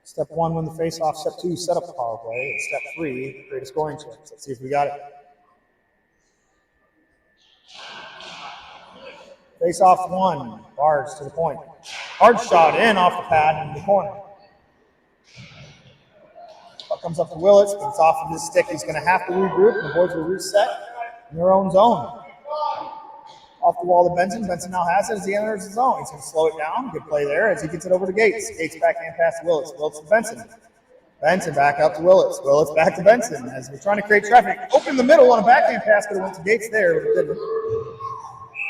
Step one, win the face-off. Step two, set up the power play. And step three, create a scoring chance. Let's see if we got it. Face-off one, Bars to the point. Hard shot in off the pad in the corner. Puck comes up to Willits, but it's off of his stick. He's going to have to regroup, and the boys will reset in their own zone. Off the wall to Benson. Benson now has it as he enters the zone. He's going to slow it down. Good play there as he gets it over to Gates. Gates backhand pass to Willits. Willits to Benson. Benson back up to Willits. Willits back to Benson as we're trying to create traffic. Open in the middle on a backhand pass, but it went to Gates there, but it didn't.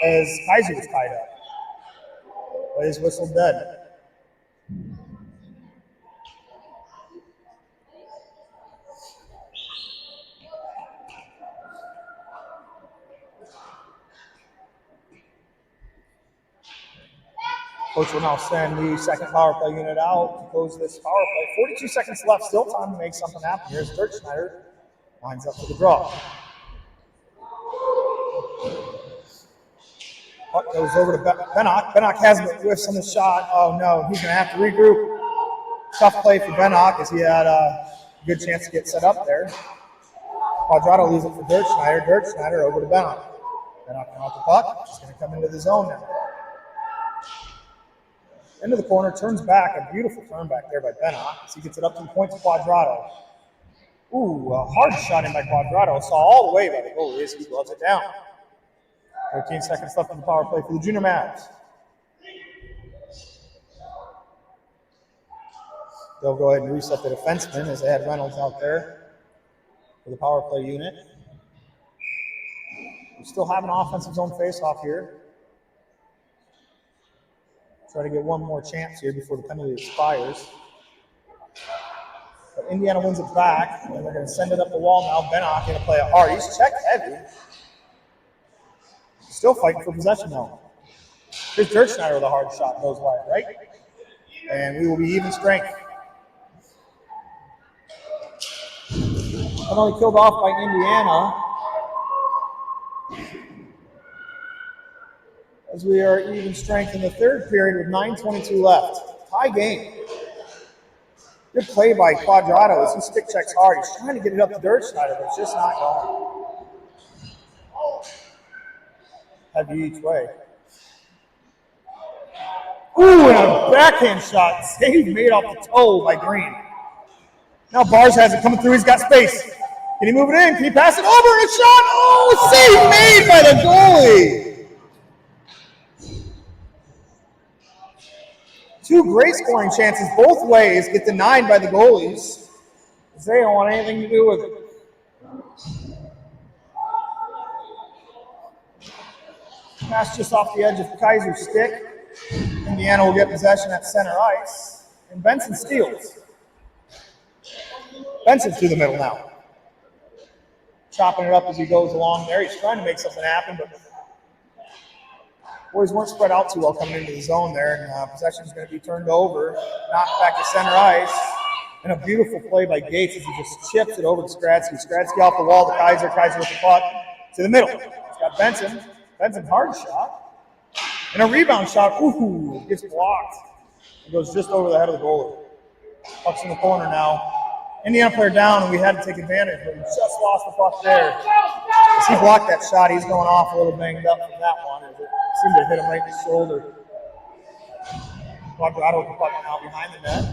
As Kaiser was tied up. Play is whistled dead. Coach will now send the second power play unit out to close this power play. 42 seconds left, still time to make something happen. Here's Dirkschneider, lines up for the draw. Puck goes over to Bennock. Bennock has whiffs on the shot. Oh no, he's going to have to regroup. Tough play for Bennock as he had a good chance to get set up there. Quadrato leaves it for Dirkschneider. Dirkschneider over to Bennock. Bennock now with the puck. He's going to come into the zone now. Into the corner, turns back. A beautiful turn back there by Bennock as he gets it up to the point to Quadrato. Ooh, a hard shot in by Quadrato. Saw all the way by the goalie as he gloves it down. 13 seconds left on the power play for the junior Mavs. They'll go ahead and reset the defenseman as they had Reynolds out there for the power play unit. We still have an offensive zone faceoff here. Try to get one more chance here before the penalty expires. But Indiana wins it back, and they're going to send it up the wall now. Bennock going to play it hard. He's checked heavy. Still fighting for possession though. Here's Dirkschneider with a hard shot, goes wide, right? And we will be even strength. Penalty killed off by Indiana. As we are even strength in the third period with 9:22 left. Tie game. Good play by Quadrado as he stick checks hard. He's trying to get it up to Dirkschneider, but it's just not going. Heavy each way. Ooh, and a backhand shot. Save made off the toe by Green. Now Bars has it coming through. He's got space. Can he move it in? Can he pass it over? And a shot. Oh, save made by the goalie. Two great scoring chances both ways get denied by the goalies. They don't want anything to do with it. Pass just off the edge of Kaiser's stick. Indiana will get possession at center ice. And Benson steals. Benson's through the middle now. Chopping it up as he goes along there. He's trying to make something happen, but boys weren't spread out too well coming into the zone there. And possession is going to be turned over. Knocked back to center ice. And a beautiful play by Gates as he just chips it over to Skradsky. Skradsky off the wall to Kaiser. Kaiser with the puck to the middle. He's got Benson. Benson's hard shot. And a rebound shot. Ooh, gets blocked. It goes just over the head of the goalie. Puck's in the corner now. Indiana player down, and we had to take advantage, but we just lost the puck there. As he blocked that shot, he's going off a little banged up from that one. As it seemed to hit him right in the shoulder. Quadrado with the puck now behind the net.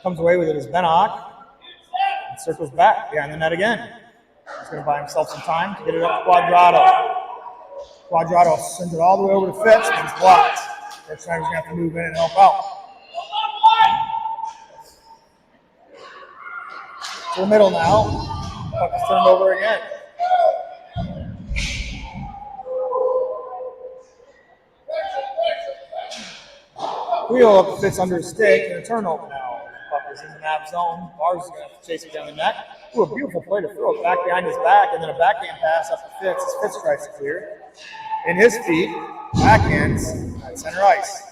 Comes away with it as Bennock. And circles back behind the net again. He's going to buy himself some time to get it up to Quadrado. Quadrado sends it all the way over to Fitz, but he's blocked. Dirkschneider's going to have to move in and help out. To the middle now. Puck is turned over again. Wheel up Fitz under his stick and a turnover now. Puck is in the Mavs zone. Bars is going to have to chase it down the net. Ooh, a beautiful play to throw it back behind his back and then a backhand pass up to Fitz as Fitz tries to clear. In his feet, backhands at center ice.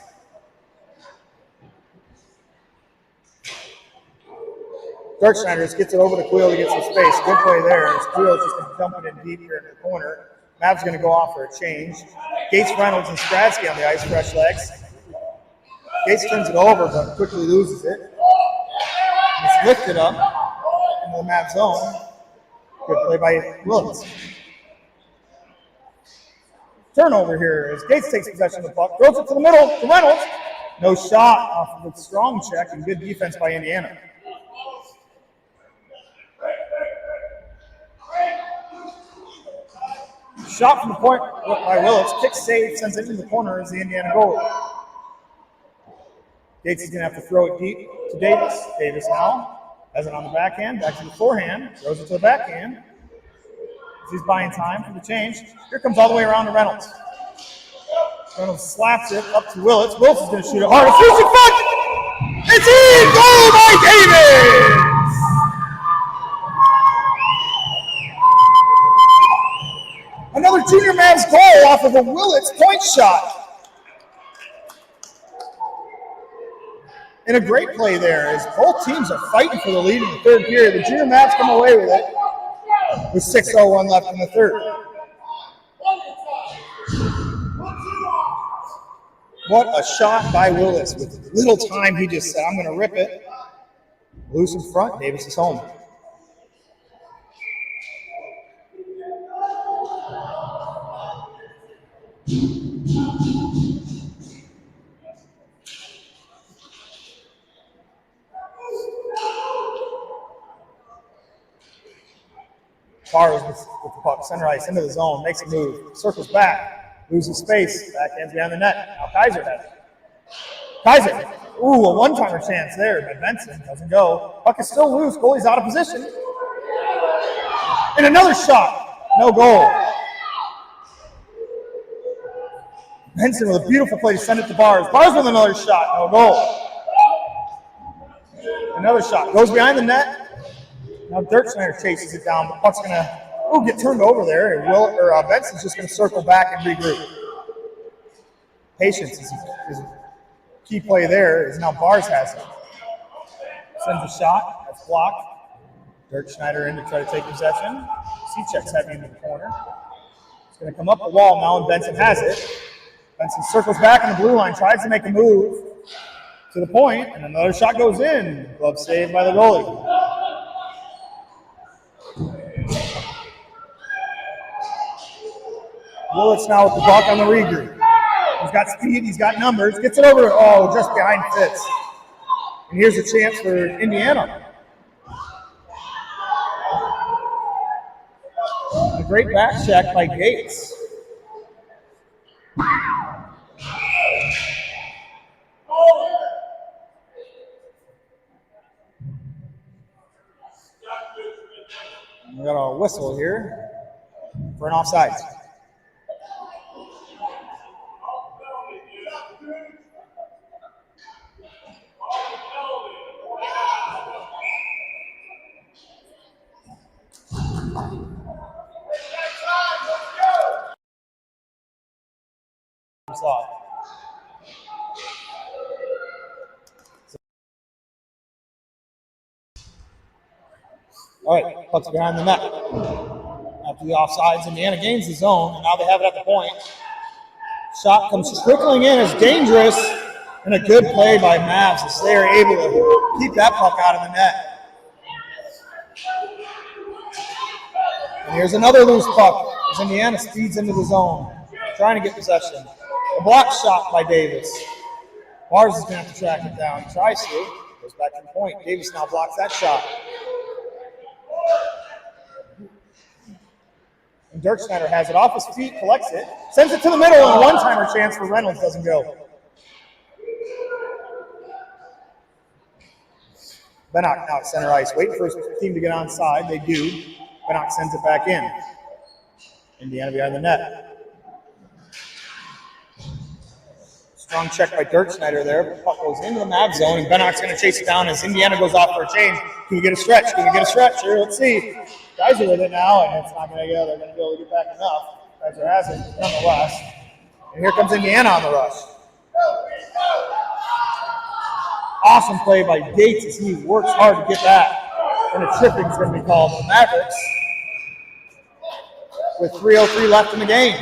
Dirkschneider gets it over to Queel to get some space. Good play there. As Queel's just going to dump it in deep here in the corner. Mavs going to go off for a change. Gates, Reynolds, and Skradsky on the ice, fresh legs. Gates turns it over, but quickly loses it. It's lifted up into the Mavs zone. Good play by Williams. Turnover here as Gates takes possession of the puck. Throws it to the middle to Reynolds. No shot off of a strong check and good defense by Indiana. Shot from the point by Willis. Kick save, sends it into the corner as the Indiana goal. Gates is going to have to throw it deep to Davis. Davis now has it on the backhand. Back to the forehand. Throws it to the backhand. As he's buying time for the change. Here comes all the way around to Reynolds. Reynolds slaps it up to Willis. Willis is going to shoot it hard. It's in! Goal by Davis! Another junior Mavs goal off of a Willits point shot. And a great play there as both teams are fighting for the lead in the third period. The junior Mavs come away with it with 6:01 left in the third. What a shot by Willis. With little time, he just said, I'm going to rip it. Loose in front, Davis is home. Bars with the puck, center ice, into the zone, makes a move, circles back, loses space, backhands behind the net. Now Kaiser has it. Kaiser. Ooh, a one-timer chance there, but Benson doesn't go. Puck is still loose. Goalie's out of position. And another shot. No goal. Benson with a beautiful play to send it to Bars. Bars with another shot. No goal. Another shot. Goes behind the net. Now Dirk Snyder chases it down, but puck's going to get turned over there. And Benson's just going to circle back and regroup. Patience is a key play there, as now Bars has it. Sends a shot. That's blocked. Dirk Schneider in to try to take possession. Cechek's heavy into the corner. It's going to come up the wall now, and Benson has it. Benson circles back on the blue line, tries to make a move to the point, and another shot goes in. Glove saved by the goalie. Willits now with the puck on the regroup. He's got speed, he's got numbers, gets it over, just behind Fitz. And here's a chance for Indiana. A great back check by Gates. We got a whistle here for an offside. All right, puck's behind the net. After the offsides, Indiana gains the zone, and now they have it at the point. Shot comes trickling in, it's dangerous, and a good play by Mavs as they are able to keep that puck out of the net. And here's another loose puck as Indiana speeds into the zone, trying to get possession. A block shot by Davis. Bars is going to have to track it down. He tries to. Goes back to the point. Davis now blocks that shot. And Dirk Schneider has it off his feet, collects it, sends it to the middle, and a one-timer chance for Reynolds doesn't go. Bennock now at center ice, waiting for his team to get onside. They do. Bennock sends it back in. Indiana behind the net. Strong check by Dirk Schneider there. The puck goes into the Mavs zone, and Bennock's going to chase it down as Indiana goes off for a change. Can we get a stretch? Can we get a stretch? Here, let's see. Guys are with it now, and it's not going to go. They're going to be able to get back enough. Kaiser has it, nonetheless. And here comes Indiana on the rush. Awesome play by Gates as he works hard to get that. And a tripping is going to be called for the Mavericks with 3:03 left in the game.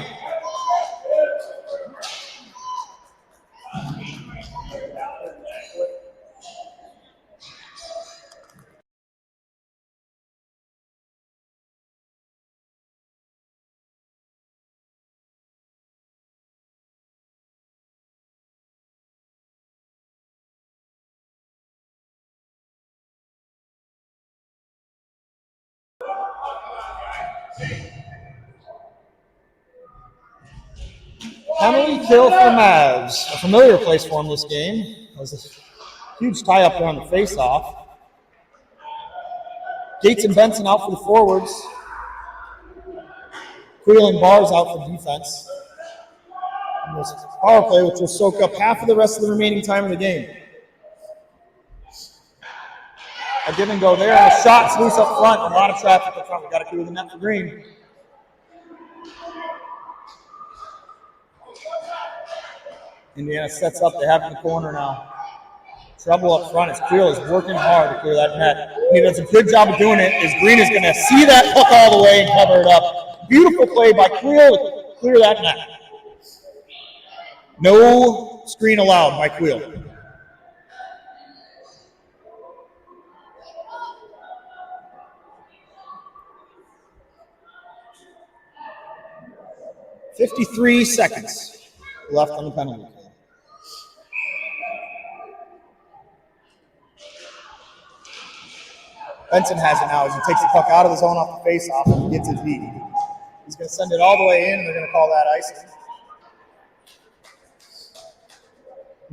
Penalty kill for Mavs. A familiar place for him this game. It was a huge tie up there on the face-off. Gates and Benson out for the forwards. Creel and Bars out for defense. And this power play, which will soak up half of the rest of the remaining time of the game. A give and go there, and a shot's loose up front. A lot of traffic up front. We got to clear the net for Green. Indiana sets up. They have it in the corner now. Trouble up front as Creel is working hard to clear that net. He does a good job of doing it as Green is going to see that puck all the way and cover it up. Beautiful play by Creel to clear that net. No screen allowed by Creel. .53 seconds left on the penalty kill. Benson has it now as he takes the puck out of the zone off the face-off and gets his beat. He's going to send it all the way in, and they're going to call that icing.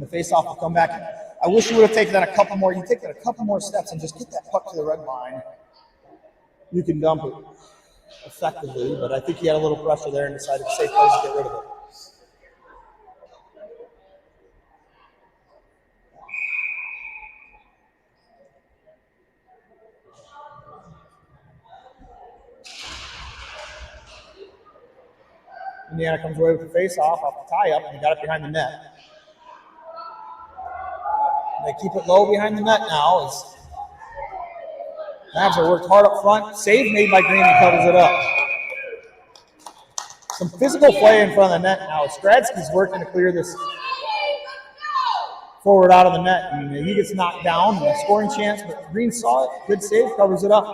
The face-off will come back. I wish you would have taken that a couple more. You take that a couple more steps and just get that puck to the red line. You can dump it effectively, but I think he had a little pressure there and decided to safe place to get rid of it. Indiana comes away with the face-off off the tie-up, and he got it behind the net. And they keep it low behind the net now as Mavs are worked hard up front. Save made by Green and covers it up. Some physical play in front of the net now. Stradsky's working to clear this forward out of the net, and he gets knocked down. And a scoring chance, but Green saw it. Good save, covers it up.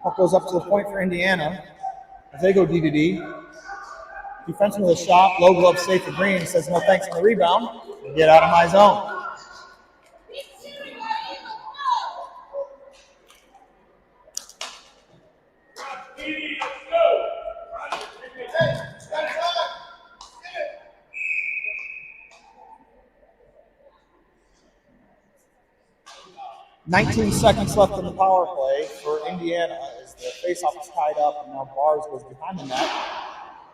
Puck goes up to the point for Indiana as they go D-to-D. Defenseman with a shot, low glove safe for Green. Says no thanks on the rebound. Get out of my zone. "19 seconds left in the power play for Indiana as the faceoff is tied up, and now Bars goes behind the net,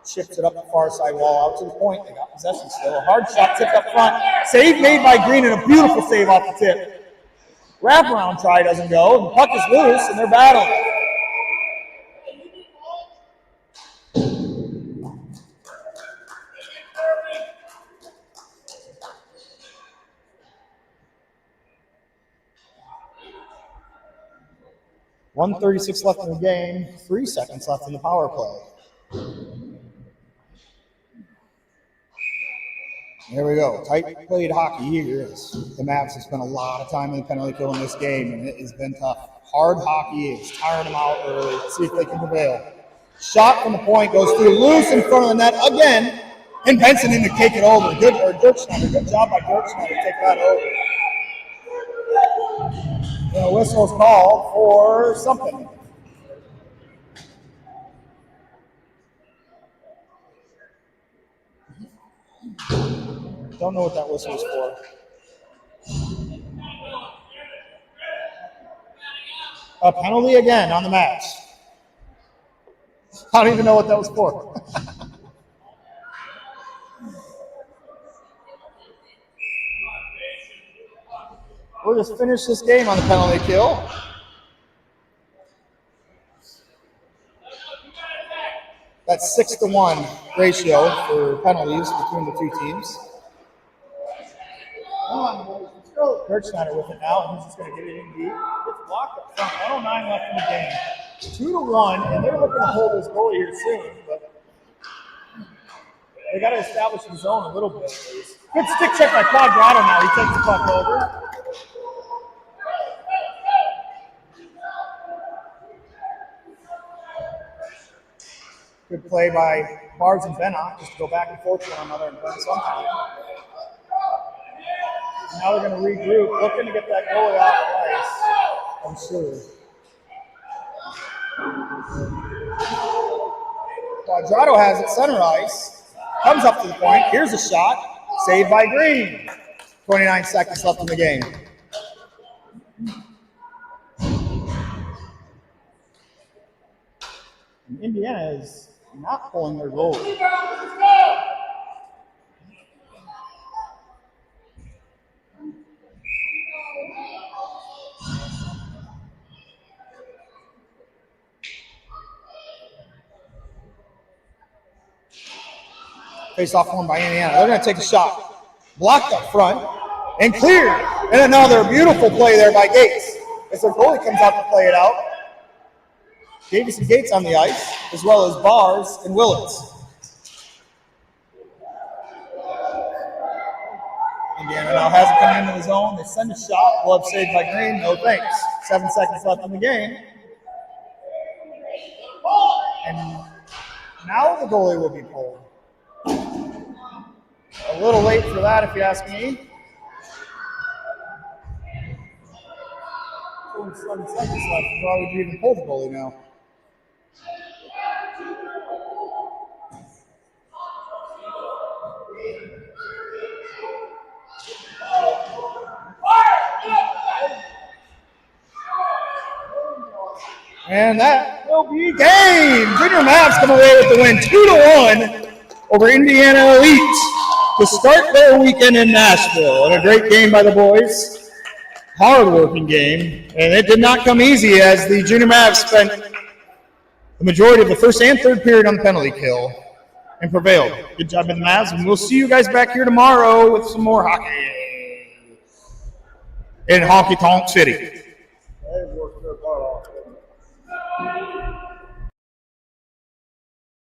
chips it up the far side wall out to the point. They got possession still. A hard shot tipped up front. Save made by Green, and a beautiful save off the tip. Wraparound try doesn't go. The puck is loose, and they're battling. .136 left in the game, 3 seconds left in the power play. There we go. Tight played hockey here. The Mavs have spent a lot of time in the penalty kill in this game, and it has been tough. Hard hockey is tiring them out early. Let's see if they can prevail. Shot from the point goes through, loose in front of the net again, and Benson in to take it over. Dirkschneider. Good job by Dirkschneider to take that over. The whistle's called for something. Don't know what that whistle was for. A penalty again on the match. I don't even know what that was for. We'll just finish this game on the penalty kill. That's 6-1 ratio for penalties between the two teams. Dirkschneider with it now, and he's just going to get it in deep. It's blocked up front. 109 left in the game. 2-1, and they're looking to hold this goalie here soon, but they got to establish the zone a little bit. Good stick check by Quadrado now. He takes the puck over. Good play by Bars and Bennock just to go back and forth with one another and burn sometime. Now they're going to regroup, looking to get that goalie off the ice, I'm sure. Quadrado has it center ice, comes up to the point, here's a shot, saved by Green. 29 seconds left in the game. And Indiana is not pulling their goalie. Face-off won by Indiana. They're going to take a shot. Blocked up front and cleared. And another beautiful play there by Gates as their goalie comes out to play it out. Davis and Gates on the ice, as well as Bars and Willits. Indiana now has it coming into the zone. They send a shot. Glove saved by Green. No thanks. 7 seconds left in the game. And now the goalie will be pulled. A little late for that, if you ask me. 7 seconds left. Why would you even pull the goalie now? And that will be game. Junior Mavs come away with the win 2-1 over Indiana Elite to start their weekend in Nashville. And a great game by the boys. Hard-working game. And it did not come easy as the Junior Mavs spent the majority of the first and third period on the penalty kill and prevailed. Good job in the Mavs. And we'll see you guys back here tomorrow with some more hockey in Honky Tonk City. They worked their butt off.